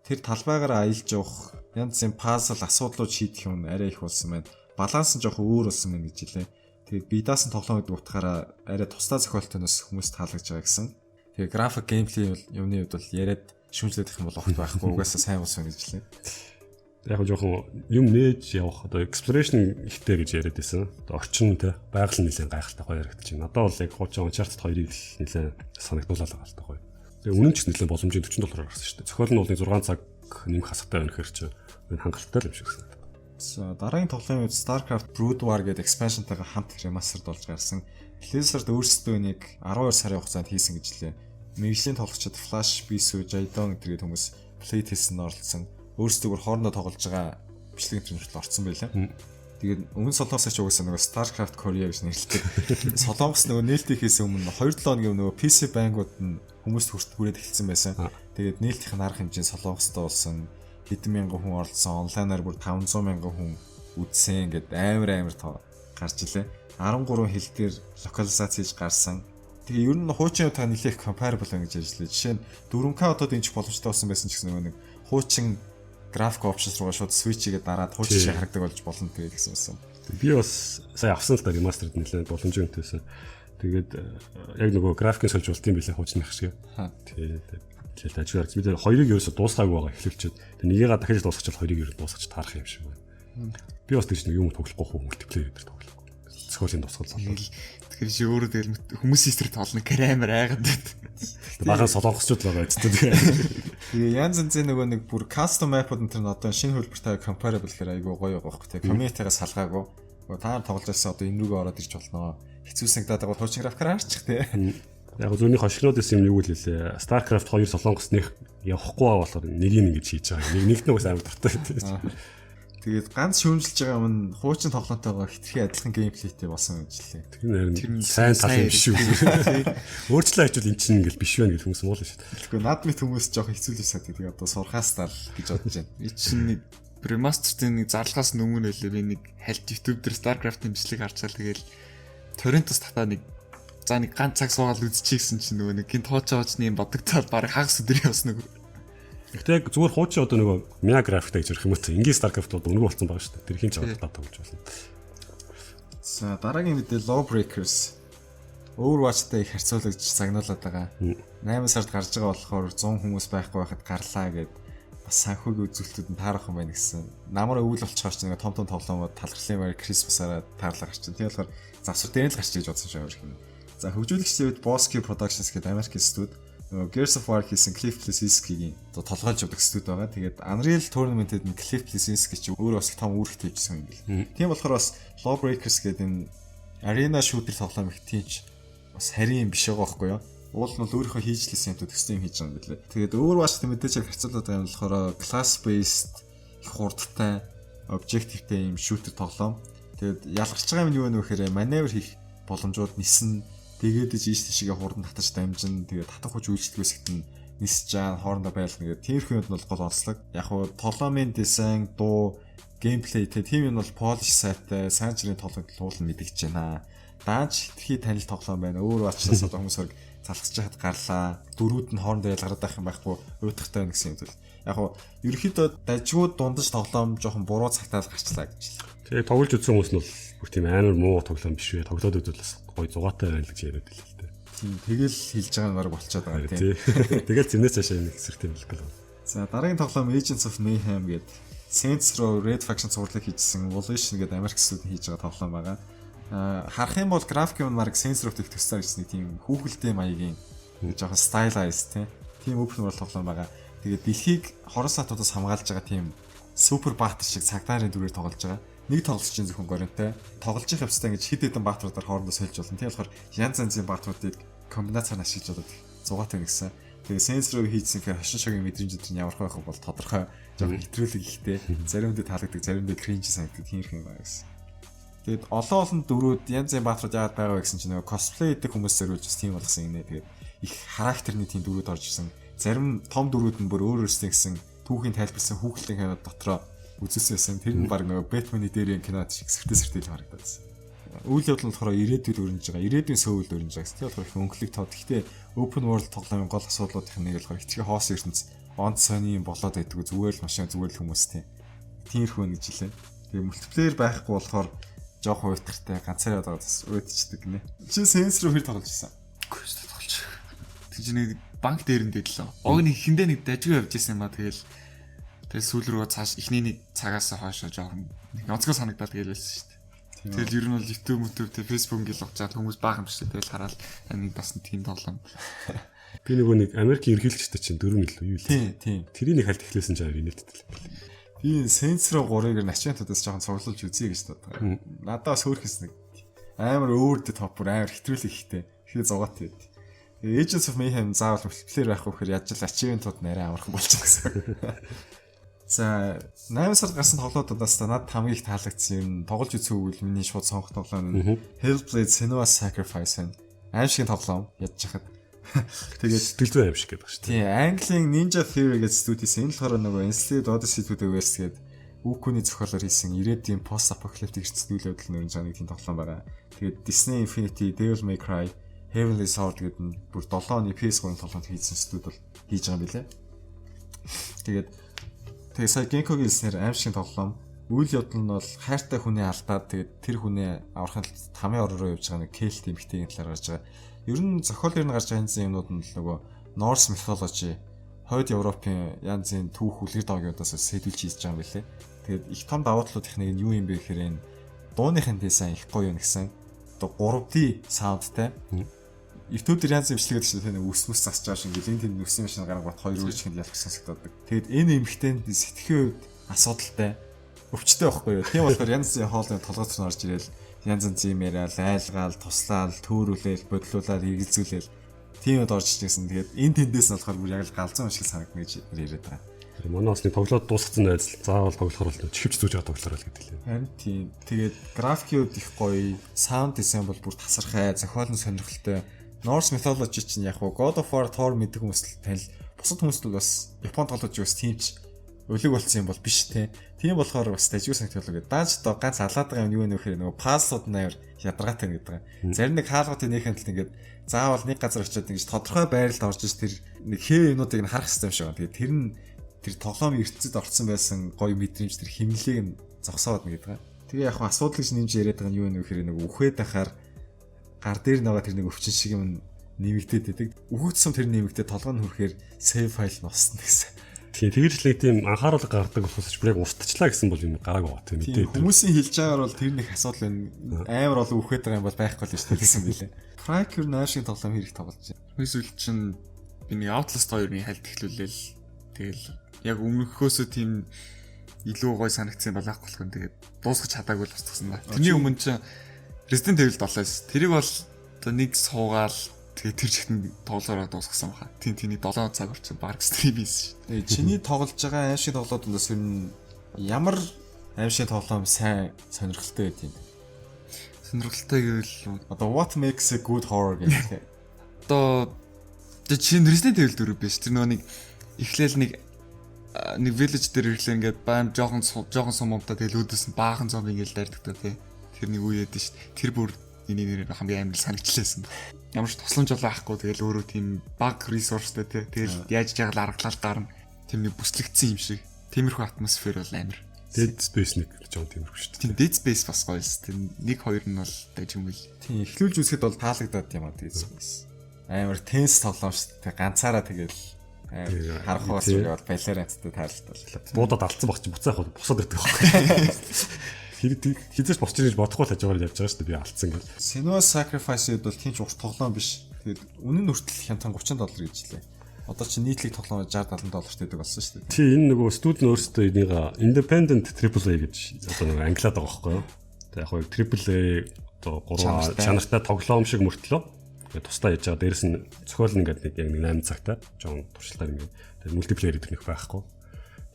Тэр талбайгаар аялж явах янз бүрийн пазл асуудлууд шийдэх юм арай их болсон байна. Баланс нь жоохон өөр болсон байна гэж хэлээ. Тэгээд би даасан тоглоом гэдэг утгаараа арай тусдаа зохиолтоноос хүмүүс таалагдж байгаа гэсэн. Тэгээд график геймплей юмны хувьд бол яриад шүүмжлэх юм бол огт байхгүй. Угаасаа сайн болсон гэж хэлээ. Яг жоохон юм нээж явах одоо exploration ихтэй гэж яриад байсан. Одоо орчин тэ байгаль нь нэлээд гайхалтай гоё харагдаж байна. Надад бол яг хуучин Uncharted 2-ыг л нэлээд санагдуулаад байгаа л та гоё. Тэгээ үнэн ч нэлээд боломжийн $40 гарсан шүү дээ. Зохиол нь бол 6 цаг нэмэх хасагтай байна гэхээр чи энэ хангалттай л юм шиг санагдав. За дараагийн тоглоомын үед StarCraft Brood War гэдэг expansion-тайгаа хамт remastered болж гарсан. Blizzard өөрсдөө энийг 12 сарын хугацаанд хийсэн гэж лээ. Мэргэжлийн тоглогчид Flash, Bisu, Jaidon гэдэг хүмүүс playtest-д оролцсон. Өөрсдөө хоорондоо тоглож байгаа бичлэгийн тэмцэлд орсон байлаа. Тэгээд өмнө солонгосч угаасаа нөгөө StarCraft Korea гэж нэрлэдэг. Солонгос нөгөө нээлтийнхээс өмнө 2-7 хоногийн нөгөө PC бангууд нь хүмүүст хүрээд эхэлсэн байсан. Тэгээд нээлтийн арга хэмжээ солонгостой болсон. Хэдэн мянган хүн оролцсон. Онлайнаар бүр 500 мянган хүн үзсэн. Ингээд амар гарч илээ. 13 хэл дээр локализац хийж гарсан. Тэгээ ер нь хуучин та нэлээх comparable байна гэж ярьжлаа. Жишээ нь 4K одоо дэмжих боломжтой болсон байсан ч гэсэн нөгөө нэг хуучин график options руугаа шууд switch-ийг дараад хуучин шиг харагдаг болж болно тэгээд гэсэн юмсан. Би бас сая авсан л да remastered нэлээд боломжтой байсан. Тэгээд яг нөгөө графикын сольжуулт юм билээ хуучных шиг. Тэгээд ажиглаж бид нэр хоёрыг ерөөсө дуусгаагүй байгаа эхлүүлчихэд. Тэгээд нэгийгээ дахиж дуусгачих хоёрыг ерөөсө дуусгаж таарах юм шиг байна. Би бас тийч нэг юм тоглохгүй хөө мультиплеер дээр тоглохгүй. Зохиолын дуусгал залуу. Тэгэхээр чи өөрөө тэгэл хүмүүсийн стер тоолно камер айгаад байна. Багаан солонгосчууд байгаа ч тийм. Тэгээ янз янзын нөгөө нэг бүр custom map-ууд энэ одоо шинэ хөлбөртэй comparable гэхээр айгүй гоё байгаа байхгүй. Тэгээ community-гаас салгаагүй. Та тоглож байсан одоо энэ рүүгээ ороод ирж болно. Хэцүү санагдаад байгаа хуучин графикаар харчих тий. Яг зүүнний хошигнууд гэсэн юм юу л хэлээ. StarCraft 2 солонгосных явахгүй болохоор нэгийг ингэж хийж байгаа. Нэгт нь бас амар дуртай. Тэгээд ганц шүүмжилж байгаа юм хуучин тоглоомтойгоо хитрхи адилхан геймплейтэй болсон гэж лээ. Тэр нь сайн тал юм биш үү? Өөрчлөө хажуул эн чинь ингээл биш байна гэж хүмүүс муулна шүү дээ. Тэгэхгүй над мэд хүмүүс жоох хэцүүлж саад тэгээд одоо сурхаас тал гэж бодож байна. Би чинь нэг remaster-ийн нэг зарлахаас өмнө байлээ би нэг хальт YouTube дээр StarCraft-ийн бичлэг харчаал тэгээд торрентос татаа нэг за нэг ганц цаг суугаад үзчихсэн чинь нөгөө нэг гин тоочоочны юм бодогдоод баг хагас өдөр явсан нөгөө. Гэхдээ яг зүгээр хуучин одоо нөгөө Mia графиктай гэж ярих юм уу? Ингийн StarCraft бол өнгө болсон байгаа шүү дээ. Тэр хин ч аваад тоглож болно. За дараагийн мэдээ Lawbreakers Overwatch-тай их харьцуулагдж загнуулаад байгаа. 8 сард гарч байгаа болохоор 100 хүмүүс байхгүй байхад гарлаа гэд бас санхүүгийн үзүүлэлтүүд нь таарах юм байна гэсэн. Намар өвөл болчихоор ч нэг том тоглоомод талхарлын байр Christmas-аараа таарлаа гарч чинь. Тэгэхээр болохоор завсар дээр л гарч гэж бодсон шүү дээ. За хөгжүүлэгчдийн үед Boss Key Productions гэдэг Америкийн студ Gears of War хийсэн Cliff Bleszinski-гийн толгойлж явдаг студ байгаа. Тэгээд Unreal Tournament-д нь Cliff Bleszinski чи өөрөө бас том үүрэг тавьчихсан юм бэл. Тийм болохоор бас Lawbreakers гэдэг энэ arena shooter тоглоом их тийч бас харийн юм биш байгаа байхгүй юу? Уул нь бол өөрийнхөө хийж лсэн юм төстэй юм хийж байгаа юм билээ. Тэгээд Overwatch мэдээж яг харьцуулаад байгаа юм болохоор class based их хурдтай objective-тэй юм shooter тоглоом. Тэгээд ялгарч байгаа юм юу вэ гэхээр maneuver хийх боломжууд нисэн тэгээд ийш тийшээ хурдан татаж дамжин тэгээд татах хүч үйлчлэгээс ихтэн нисэж байгаа хоорондоо байлгана гэдэг тиймэрхүү юмд бол гол онцлог. Яг нь тоглоомын дизайн, дуу, геймплей тийм юм бол polish сайтай, сайн чирийн тоглолт уулын мэдгэж байна. дааж хитрхи танил тоглоом байна. Өөр ачаас одоо хүмүүс хөрг залхаж чахад гарлаа. Дөрүүд нь хоорондоо ялгараад байх юм байхгүй уйтгартай байна гэсэн юм зүйл. Яг хуу ерөөхдөө дажгууд дундаж тоглоом жоохон буруу цагтаа гарчлаа гэж л. Тэгээ тоглож үзсэн хүмүүс нь бол бүр тийм амар муу тоглоом биш вэ? Тоглоод үзвэл бас гоё зугаатай байна л гэж яриад байлаа л дээ. Тийм тэгэл хэлж байгаа нь баг болчиход байгаа тийм. Тэгэл зэмнээс цаашаа нэг эсрэгтэй хэлэхгүй л. За дараагийн тоглоом Agents of Mayhem гэдэг Saints Row Red Faction цувралыг хийжсэн Evolution гэдэг Америк студид хийж байгаа тоглоом байгаа. Харах юм бол график юм баг Saints Row-т их төстэй гэсэн нэг тийм хүүхэлдэйн маягийн жоохон stylized тийм open world тоглоом байгаа. Тэгээд дэлхийг хорон саатуудаас хамгаалж байгаа тийм супер баатар шиг цагдаарын дүрээр тоглож байгаа. Нэг тоглолч чинь зөвхөн горинтой. Тоглож их явцтай ингэж хэд хэдэн баатруудаар хоорондоо сольж болно. Тийм болохоор янз янзын баатруудыг комбинацаар ашиглаж болоод зугаатай нэгсэн. Тэгээ Saints Row хийсэн гэхээр хошин шогийн мэдрэмжүүд нь ямар байх вэ бол тодорхой жоохон хэтрүүлэг ихтэй. Заримдаа таалагддаг, заримдаа cringe санагддаг тийм юм байна гэсэн. Тэгээд олон дүрүүд янз янзын баатрууд яагаад байгаа вэ гэсэн чинь нөгөө cosplay хийдэг хүмүүс зориулж бас тийм болгосон юм нэ. Тэгээд их характерны тийм дүрүүд орж ирсэн. Зарим том дүрүүд нь бүр өөр өөрсдөө гэсэн түүхийн тайлбарлсан хүүхэлдэйн кинод дотроо үзүүлсэн. Тэр нь баг нөгөө Batman-ы дээрийн кинод шиг сэртэл харагдаад байсан. Үйл явдал нь болохоор ирээдүйд өрнөж байгаа. Ирээдүйн сөүлд өрнөж байгаа. Тийм болохоор их өнгөлөг тоо. Гэхдээ open world тоглоомын гол асуудлуудын нэг л болохоор хитрхи хоос ертөнц онц сони болоод байдгүй зүгээр л машин зүгээр л хүмүүс тиймэрхүү нэг жилээ. Тэгээ мультиплеер байхгүй болохоор жоох уйтгартай ганцаараа байгаа бас уйтчдаг нэ. Чи Saints Row хэр тоглож байсан? Үгүй ээ тоглож. Тэг чи нэг банк дээрэндээ лөө. Ог нэг хиндэ нэг дажгүй явж байсан юм ба тэгэл сүүл рүү цааш ихний нэг цагаас хойшоо жоохон нэг онцгой санагдаад гэлээсэн шүү дээ. Тэгэл ер нь бол YouTube тэ Facebook гэл угчаад хүмүүс баахан биш тэгэл хараад нэг бас тийм тоглоом. Би нөгөө нэг Америкийн ерхийлэгчтэй чинь 4 нэл үү юу л. Тийм. Тэрийг хальт эхлүүлсэн чааг инээлттэй. Би Saints Row 3-ыг начаантуудаас жоохон цуглуулж үзье гэж боддог. Надад бас хөөрхөс нэг амар өөрдө топ бүр амар хэтрүүлэг ихтэй. Ихээ зугаатай байд. Agents of Mayhem заавал мультиплеер байхгүй гэхээр яаж л achievement-ууд нэрээ амархан болчих гэсэн. За 8 сард гарсан тоглоомудаас надад хамгийн их таалагдсан юм тоглож үзэх үйл миний шууд сонгох тоглоом нь Hellblade: Senua's Sacrifice байна. Аим шиг тоглоом ядж хахад. Тэгээд сэтгэл зүйн аим шиг гэдэг шүү дээ. Тийм, Английн Ninja Theory гэдэг студиэс энэ болохоор нөгөө Enslaved Odyssey to the West гэдэг Ukuni зохиолоор хийсэн ирээдүйн post apocalyptic зүйл явдал нөрж байгаа нэг тийм тоглоом байгаа. Тэгээд Disney Infinity, Devil May Cry, Heavenly Sword гэдэг нь бүр 7 оны PS3 тоглоомд хийсэн студи бол хийж байгаа юм билээ. Тэгээд сая Genko-гийн хэлснээр аим шиг тоглоом. Үйл явдал нь бол хайртай хүнээ алдаад тэгээд тэр хүнээ аврахын тулд тамийн ор руу явж байгаа нэг Kelt эмэгтэйгийн талаар гарч байгаа. Ер нь зохиол ер нь гарч байгаа юмнууд нь л нөгөө Norse mythology, хойд Европын янзын түүх үлгэр дагуудаас сэдвүүлж хийж байгаа юм билээ. Тэгээд их том давуу талуудын нэг нь юу юм бэ гэхээр энэ дууныхын дизайн их гоё юм гэсэн. Одоо 3D саундтай. YouTube дээр янз имжлэгээд чинь нэг үс засч байгаа шиг гэл энэ тэнд нүсэн машин гараг бат хоёр өөрчлөлт ялгсан сонсогдоод. Тэгэд энэ эмхтэнд сэтгэхийн үед асуудалтай өвчтэй байхгүй юу. Тийм болохоор янз янзын хоолны толгойц нь орж ирэл янз янзын юм яриад айлгаал, туслаал, төөрүүлэл, бодлуулаад хэрэгзүүлэл тийм үед орж ирсэн. Тэгээд энэ тэндээс нь болохоор бүр яг л галзуу юм шиг санагдна гэж яриад байгаа. Тэр манаас нэг тоглоод дуусгацсан найз заавал тоглохоор бол чихвч зүүж байгаа тоглохоор л гэдэг лээ. Харин тийм. Тэгээд графикууд их гоё, саунд дизайн бол бүр тасархай, зохиол нь сонирхолтой. Norse mythology чинь яг God of War, Thor мэддэг хүмүүс л танил. Бусад хүмүүс л бас Японд тоглож байгаас тиймч өлег болсон юм бол биш те. Тийм болохоор бас дажгүй санагдал гэдэг. Дааж доо ганц алаад байгаа юм юу нөхөр нөгөө пазлууд нээр ядаргаатай гэдэг. Зарим нэг хаалгатын нэг хэмтэл ингээд заавал нэг газар очиод ингэж тодорхой байралд орж иж тэр нэг хэв юмнуудыг нь харах хэрэгтэй юм шиг байна. Тэгээд тэр нь тэр тоглоом ертөнцид орцсон байсан гоё мэдрэмж тэр химнэлийг нь зогсоод нэг гэдэг. Тэгээ яг асуудал гэж нэмж яриад байгаа нь юу нөхөр нэг үхээд ахаар гар дээр байгаа тэр нэг өвчин шиг юм нэмэгдээд байдаг. Үхэгдсэн тэр нэмэгдээд толгой нь хүрэхээр save file носно гэсэн. Тэгэж л нэг тийм анхааруулга гардаг болохоос ч бүрийг устчлаа гэсэн бол юм гараагүй ба тийм мэдээ. Хүмүүсийн хэлж байгаагаар бол тэр нэг асуудал байна. Амар олон үхээд байгаа юм бол байхгүй л шүү дээ гэсэн билээ. Fracture наашиг тоглоом хэрэг тоглож байна. Эсвэл чинь би нэг Outlast 2-ыг хальт эхлүүлээл тэгэл яг өмнөхөөсөө тийм илүү гой санагдсан балаах болох юм. Тэгээд дуусгаж чадаагүй л устгасан ба. Тэрний өмнө чинь Resident Evil 7-аас тэрийг бол одоо нэг суугаал тэгээ тэр жигтэн тоглоороо дуусгасан баха. Тийм 7 цаг орчим баг стрим хийсэн шүү. Чиний тоглож байгаа аим шиг тоглоодоос ер нь ямар аим шиг тоглоом сайн сонирхолтой байд юм. Сонирхолтой гэвэл одоо what makes a good horror game. Одоо чинь Resident Evil 4 биш. Тэр нөгөө нэг эхлээл нэг village дээр ирлээ ингээд баам жоохон сумумтай тэгэл өөдөөс нь баахан зомби ингээд дайрдаг та тий. Тэр нэг үе яд нь шүү. Тэр бүр миний нэр хамгийн амар санагчлаасан. Ямар ч тусламж олохгүй тэгэл өөрөө тийм баг ресурстэй тэгэл яаж жагаал аргалал гарна. Тийм нэг бүслэгдсэн юм шиг. Тиймэрхүү атмосфер бол амар. Dead Space нэг жоон тиймэрхүү шүү дээ. Тийм Dead Space бас гоё шүү. Тийм 1 2 нь бол дэж юм бил. Тийм эхлүүлж үзэхэд бол таалагдаад юм аа тийм. Амар тенс тоглоом шүү дээ. Ганцаараа тэгэл харах бас бол балеранттай таалагдал. Буудад алдсан баг чи буцаах босоод ирдэг байхгүй. Хизээс босч ирж бодохгүй л хажуугаар явж байгаа шүү дээ би алдсан гэл. Senua Sacrifice-д бол тийм ч урт тоглоом биш. Тэгээд үнэн нь хүртэл хямдхан $30 гэж лээ. Одоо чи нийтлэг тоглоом $60-70 гэдэг болсон шүү дээ. Тий энэ нөгөө студид нь өөрсдөө энийг Independent AAA гэж одоо нөгөө англиад байгаа байхгүй юу. Тэг яг хөө AAA одоо 3 чанартай тоглоом шиг мөртлөө тусдаа яж байгаа. Дээрэс нь зохиол нь ингээд яг 8 цагтай жоон туршлагаар ингээд тэг мультиплеер гэдэг нэг байхгүй.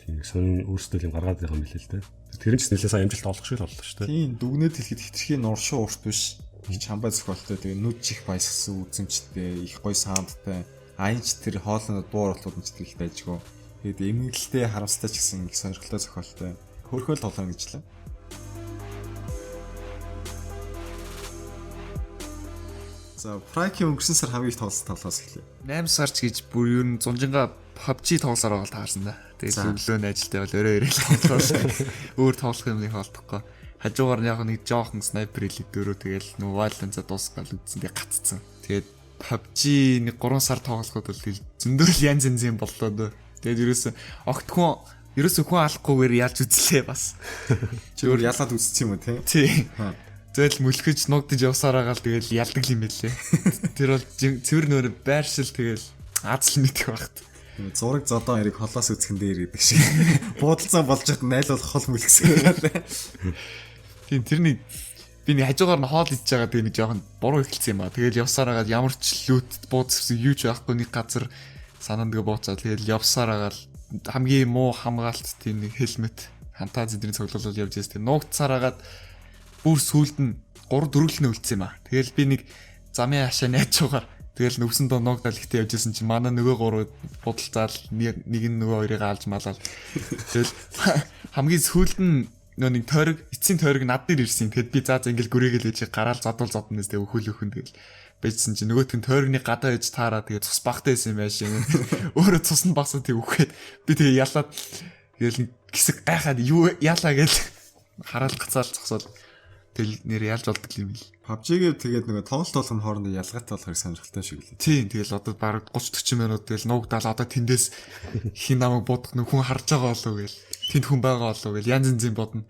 Тийм сонин өөрсдөө юм гаргаад байгаа юм билээ л дээ. Тэр нь ч нэлээд сайн амжилт олох шиг л боллоо шүү дээ. Тийм дүгнээд хэлэхэд хитрхийн нуршуу урт биш. Чамбай зохиолтой тэгээ нүд чих баясгсан үзэмжтэй, их гоё саундтай. Аянч тэр хоолны дуур болоод нь ч их дайжгүй. Тэгээд эмгэлтэй харамстай ч гэсэн их сонирхолтой зохиолтой. Хөрхөөл тоглоом гэж лээ. За, Prime өнгөрсөн сар хамгийн их тоглосон тоглоос эхлэв. 8 сарч гэж бүр ер нь зунжинга PUBG тоглосоор байгаа л таарсан да. Тэгээд өглөөний ажилдаа бол өрөө өрөө тоглосон. Өөр тоглох юм нэг олдохгүй. Хажуугаар нь яг нэг жоохон снайпер элит дөрөв тэгэл нөгөө Wildlands-а дуусгал үдсэн тэгээ гаццсан. Тэгээд PUBG нэг 3 сар тоглоход бол зөндөрл янз янзын боллоо дөө. Тэгээд ерөөсөө хүн алахгүйгээр ялж үзлээ бас. Чи өөр ялаад үзсэн юм уу те? Тий. Тэгэл мөлхөж нугдаж явсаар байгаа л тэгэл ялдаг юм байлээ. Тэр бол цэвэр нөр байршил тэгэл азл мэдэх багт. Зураг зодон хэрэг холоос үсгэн дээр гэдэг шиг. Буудалцаа болж хад найлуулах хол мөлгсөн байлаа. Тийм тэрний би нэг хажуугаар нь хоол идж байгаа тэгээ нэг жоохон буруу ихэлсэн юм аа. Тэгэл явсаар агаад ямар ч лүүт буудсан юу ч байхгүй нэг газар санаанд тэгээ бууцаа тэгэл явсаар агаад хамгийн муу хамгаалт тийм нэг хелмет фантази дэрийн цоглуулал явж байсан. Нуугдсаар агаад бүр сүулд нь 3 4 л үлдсэн юм аа. Тэгэл би нэг замын хашаа найзуугаар тэгэл нөвсөн доо ногдал ихтэй явжсэн чинь манай нөгөө 3 будалцаал нэг нь нөгөө хоёрыг алж малаад тэгэл хамгийн сүулд нь нэг тойрог эцсийн тойрог над дээр ирсэн. Тэгэд би заа ингээл гүрээгээл ээж гараал задуулнаас тэг өхөл тэгэл байжсэн чинь нөгөөт нь тойрогны гадаа ээж таараа тэгээ цус багтай байсан юм байшин. Өөрөө цус нь багсаа тэг үхээд би тэгээ ялаад тэгэл хэсэг гайхаад юу яалаа гээл хараал гацаал зогсоод тэгэл нэр ялж болдог юм бил. PUBG-гээ тэгээд нөгөө тоглолт болгоно хоорондоо ялгаатай болохоор сонирхолтой шиг лээ. Тийм тэгэл одоо баг 30 40 минут тэгэл нуугдаал одоо тэндээс хин намайг будах нэг хүн харж байгаа болов гээл тэнд хүн байгаа болов гээл янз янзын бодно.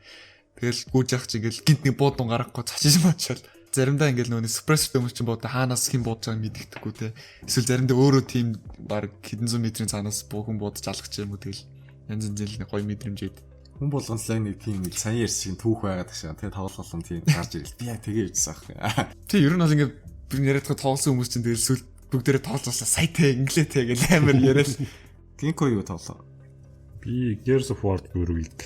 Тэгэл гүйж явах чи гээл гинт нэг буудун гарахгүй цачиж мачаал. Заримдаа ингээл нөгөө суперстер дөмөр чин буудаа хаанаас хин буудж байгааг мэддэхгүй те. Эсвэл заримдаа өөрөө тийм баг хэдэн зуун метрийн цаанаас хүн буудаж алгах юм уу тэгэл янз янзын нэг гоё мэдрэмжээд хүн болгонлаа нэг тийм нэг сайн ярьсан түүх байгаад ташаа. Тэгээ тоглолон тийм гарч ирэл. Би яг тэгээ явжсан аах. Тий ер нь бол ингээд би яриадгаа тоглосон хүмүүс чинь тэгэл сүл бүгдээрээ тоглолцоо саятай инглитэй гэл амар яриад. Гинко юу тоглоо? Би Gears of War 4-ийг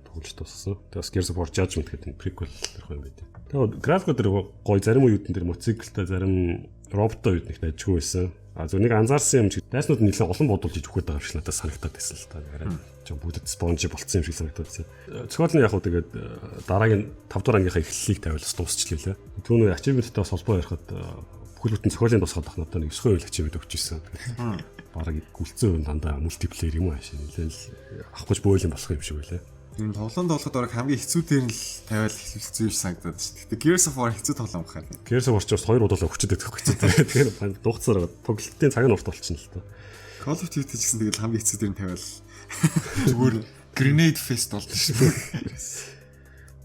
тоглож туссан. Тэгээс Gears of War Judgment гэдэг prequel гэх юм байдаг. Тэгээд график дээр гоё зарим үеүүдэн дээр мотоциклтай зарим роботтой үед нэг дайжгүй байсан. А зөв нэг анзаарсан юм чи дайснууд нэлээд олон бодуулж өгөх гэдэг юм шиг надад санагдаад байсан л та. Жоо бүгд спонж болцсон юм шиг санагдаад байсан. Цогцол нь яг хөө тэгээд дараагийн 5 дугаар ангийнхаа эхлэлийг тавиулж дуусчихлээ. Түүний achievement-тай бас холбоо ярихад бүхэл бүтэн цогцолын тусгаад тах надад нэг 9 хувь achievement өгч ирсэн. Бараг гүлцэн дандаа мультиплеер юм аа шин. Нэлээд авахгүйч бөөлөн болох юм шиг байлаа. Тийм тоглоом тоглоход орог хамгийн хэцүү дээр нь л тавиал хэцүү юм санагдаад шүү дээ. Gears of War хэцүү тоглоом хаа. Gears of War ч бас 2 удаа хүчтэй байхгүй ч тэгээд дугцаар тоглолтын цаг нь урт болчихно л та. Call of Duty ч гэсэн тэгээд хамгийн хэцүү дээр нь тавиал зүгээр grenade fest болдог шүү дээ.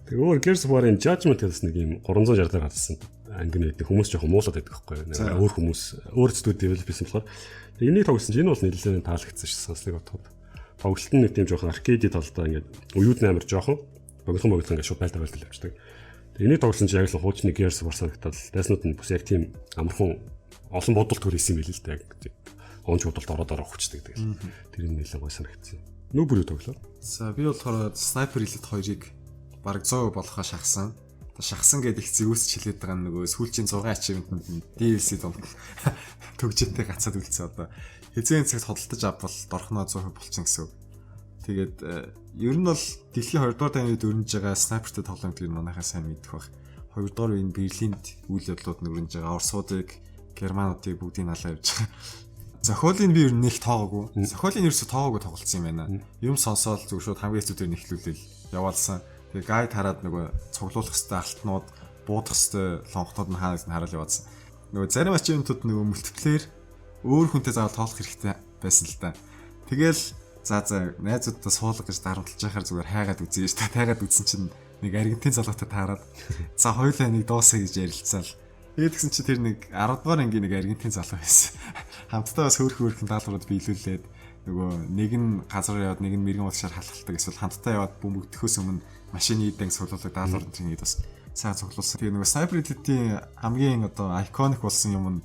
Тэгээ өөр Gears of War-ын Judgment гэсэн нэг юм 360 дээр гарсан ангины гэдэг хүмүүс жоохон муулаад байдаг байхгүй юу? Өөр хүмүүс өөр студид develop хийсэн болохоор энийг тоглосон чинь энэ бол нэлээд таалагдсан шүү сонслыг бодоход. Тоглолт нь нэг тийм жоохон аркеди талдаа ингээд уюуд амар жоохон богинохон ингээд шууд байлтаа явчихдаг. Тэгээ энийг тоглосон чинь яг л хуучны Gears of War санагдал. Дайснууд нь бас яг тийм амархан олон бодолт төрсэн юм байл л дээ. Онч бодолт ороод хүчтэй тэгэл. Тэр нь нэлээд гой санагдсан. Нүүбүрийг тоглоо. За би болохоор Sniper Elite 2-ыг бараг 100% болохоо шахсан. Шахсан гэдэг их зэвүүс чилээд байгаа нөгөө сүүлчийн 6 achievement-д DLC дом төгжөттэй гацаад үлдсэн одоо. Хэзээ цагт хөдөлтөж авбал дорхноо 100% болчихсон гэсэн үг. Тэгээд ер нь бол дэлхийн 2 дугаар дайны дөрнж байгаа снайпертэй тоглоом гэдэг нь манайхаа сайн мэдэх баг. 2 дугаар үеийн Берлинд үйл явдлууд нүрнэж байгаа. Орсуудыг, Германуудыг бүгдийг налаа явж байгаа. Зохиолыг би ер нь нэг тоогоогүй. Зохиолын ерөөсө тоогоогүй тоглолцсон юм байна. Юм сонсоод зөв шууд хамгийн хэцүүдээр нэхлүүлэл яваалсан. Тэгээ гайд хараад нөгөө цуглуулах хэвээр алтнууд, буудах хэвээр лонхнууд нь хаанаас нь хараал яваадсан. Нөгөө зарим ачимтууд нөгөө мультиплеер өөр хүнтэй заавал тоолох хэрэгтэй байсан л да. Тэгэл за найзуудтай суулга гэж дарамтлаж яхаар зүгээр хайгаад үзье ш. Тайгаад үзсэн чинь нэг Аргентин залуутай таарад за хоёулаа нэг дуусаа гэж ярилцаал. Тэгээд тэгсэн чинь тэр нэг 10 дугаар ангийн нэг Аргентин залуу байсан. Хамтдаа бас хөөрхөн даалгаврууд биелүүлээд нөгөө нэг нь газар яваад нэг нь мэрэгэн удашаар халахдаг эсвэл хамтдаа яваад бөмбөгдөхөөс өмнө машины идэг суулгуулдаг даалгавар энэ бас сайн цуглуулсан. Тэгээ нөгөө Sniper Elite-ийн хамгийн одоо iconic болсон юм нь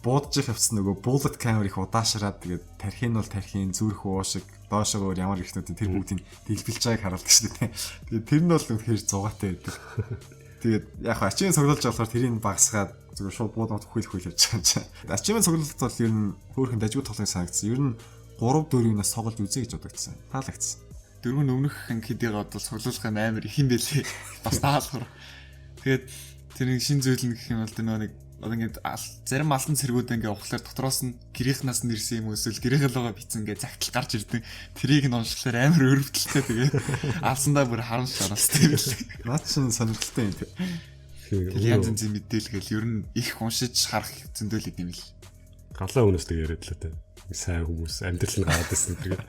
буудаж явсан нөгөө bullet camera их удаашраад тэгээд тархийн бол тархийн зүрх уушиг доошогоор ямар ихнүүдийн тэр бүгдийг дэлбэлж байгааг харуулдаг шүү дээ. Тэгээд тэр нь бол үнэхээр зугаатай байдаг. Тэгээд яг ачийн цуглуулж болохоор тэрийг багасгаад зүгээр шууд буудаад хөхөл явж байгаа юм чинь. Ачийн цуглуулалт бол ер нь хөөрхөн дажгүй тоглоом санагдсан. Ер нь 3-4-ээс тоглож үзье гэж бодогдсон. Таалагдсан. Дөрөв өмнөх анкидыг одоо цуглуулах нь амар их юм бэлээ. Бас таалхар. Тэгээд тэр нэг шин зүйл нь гэх юм бол тэр нэг одоо ингээд зарим алтан цэргүүд ингээ ухлаар дотроос нь гэрийнхнаас нь ирсэн юм эсвэл гэрийнхээ логоо бичсэн ингээ загтал гарч ирдэг. Тэрийг нь уншихлаар амар өрөвдөлтэй тэгээд алсандаа бүр харамж шаралтай билээ. Наад чинь сонирхолтой юм тий. Янз янзын мэдээлэл ер нь их уншиж харах зөндөл идэм бил. Галаа өнөөс тэг яриад л та. Сайн хүмүүс амьдрал нь гараад ирсэн тэгээд.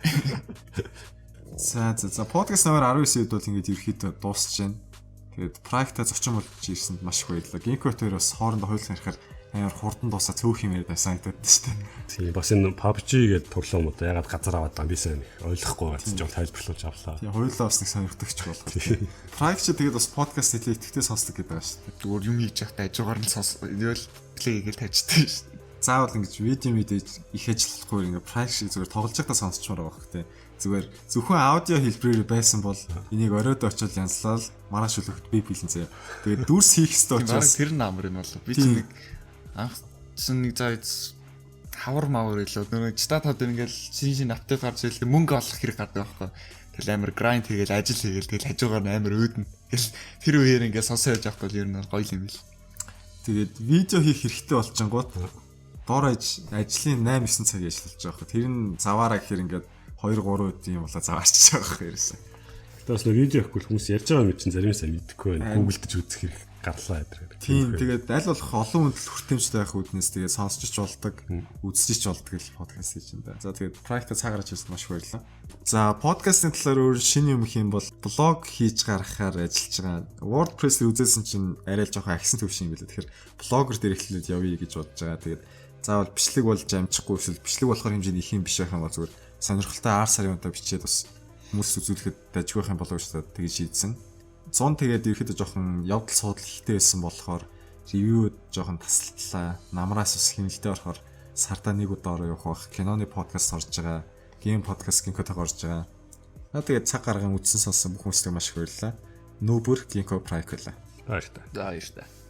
За подкаст номер 19-д бол ингээд ерөөхдөө дуусч байна. Тэгээд проектаа зочин болж ирсэнд маш их баярлалаа. Ginkgo-оор бас хоорондоо хойлох ярихаар амар хурдан дуусаа цөөх юм яриад байсан гэдэг шүү дээ. Тийм бас энэ PUBG гэдэг тоглоом одоо ягаад газар аваад байгаа юм би сайн ойлгохгүй байсан ч бол тайлбарлуулж авлаа. Тийм хоёулаа бас нэг сонирхдагч болгоо. Проект чи тэгээд бас подкаст хэлээ итгэвтэй сонсдог гэдэг байгаа шүү дээ. Зүгээр юм хийж явахдаа ажуугаар нь ивэл плей хийгээл тавьчихдаг шүү дээ. Заавал ингэж видео мэдээж их ажиллахгүй ингээд проект шиг зүгээр тоглож байхдаа сонсчмоор байгаа хөх тээ. Зүгээр зөвхөн аудио хэлбэрээр байсан бол энийг оройд очил янзлал маргааш үлэхэд би бэлэн заяа. Тэгээд дүрс хийх ёстой учраас тэр намар нь болов. Би чинь нэг анх нэг заа хавар мавар илүү нөгөө читатад ингээл шин апдейт гарч ирэхдээ мөнгө олох хэрэг гардаг байхгүй. Тэгэл амар грайнд хийгээл ажил хийгээл тэгэл хажуугаар нь амар өөднө. Тэгэл тэр үеэр ингээд сонсоо яж авах бол ер нь гоё юм бил. Тэгээд видео хийх хэрэгтэй болчихгоот дор ажлын 8-9 цаг ажиллаж байгаа хөө. Тэр нь заваараа гэхээр ингээд 2-3 өдрийн юм болоо заваарч байгаа хөө ерөөсөө. Гэтэ бас нэг видео хийхгүй хүмүүс ярьж байгаа юм чинь заримсаа мэдэхгүй байна. Гуглдж үзэх хэрэг гарлаа гэдэг. Тийм тэгээд аль болох олон хүнд хүртээмжтэй байх үүднээс тэгээд сонсчиж болдог, үзчихэж болдог л подкаст хийж байна. За тэгээд проектаа цагаарч хэлсэн маш их баярлалаа. За подкастын талаар өөр шинэ юм их юм бол блог хийж гаргахаар ажиллаж байгаа. WordPress-ээр үзүүлсэн чинь арай л жоохон агсан төвшин юм билээ. Тэгэхээр блогер дээр эхлээд явъя гэж бодож байгаа. Тэгээд заавал бичлэг болж амжихгүй эсвэл бичлэг болохоор хэмжээний их юм биш байх юм бол зүгээр сонирхолтой ар сарын удаа бичээд бас хүмүүс үзүүлэхэд дажгүй байх юм болов уу гэж тэгээд шийдсэн. 100 тэгээд ерөөхдөө жоохон явдал суудал ихтэй байсан болохоор ревю жоохон тасалтлаа. Намраас ус хяналттай болохоор сардаа нэг удаа ороо явах бах. Киноны подкаст орж байгаа. Гейм подкаст Ginkgo-тэй орж байгаа. Тэгээд цаг гарган үзсэн сонсон бүх хүмүүстээ маш их баярлалаа. Нүүбэр Ginkgo Prike байлаа. Баярлалаа. За баярлалаа.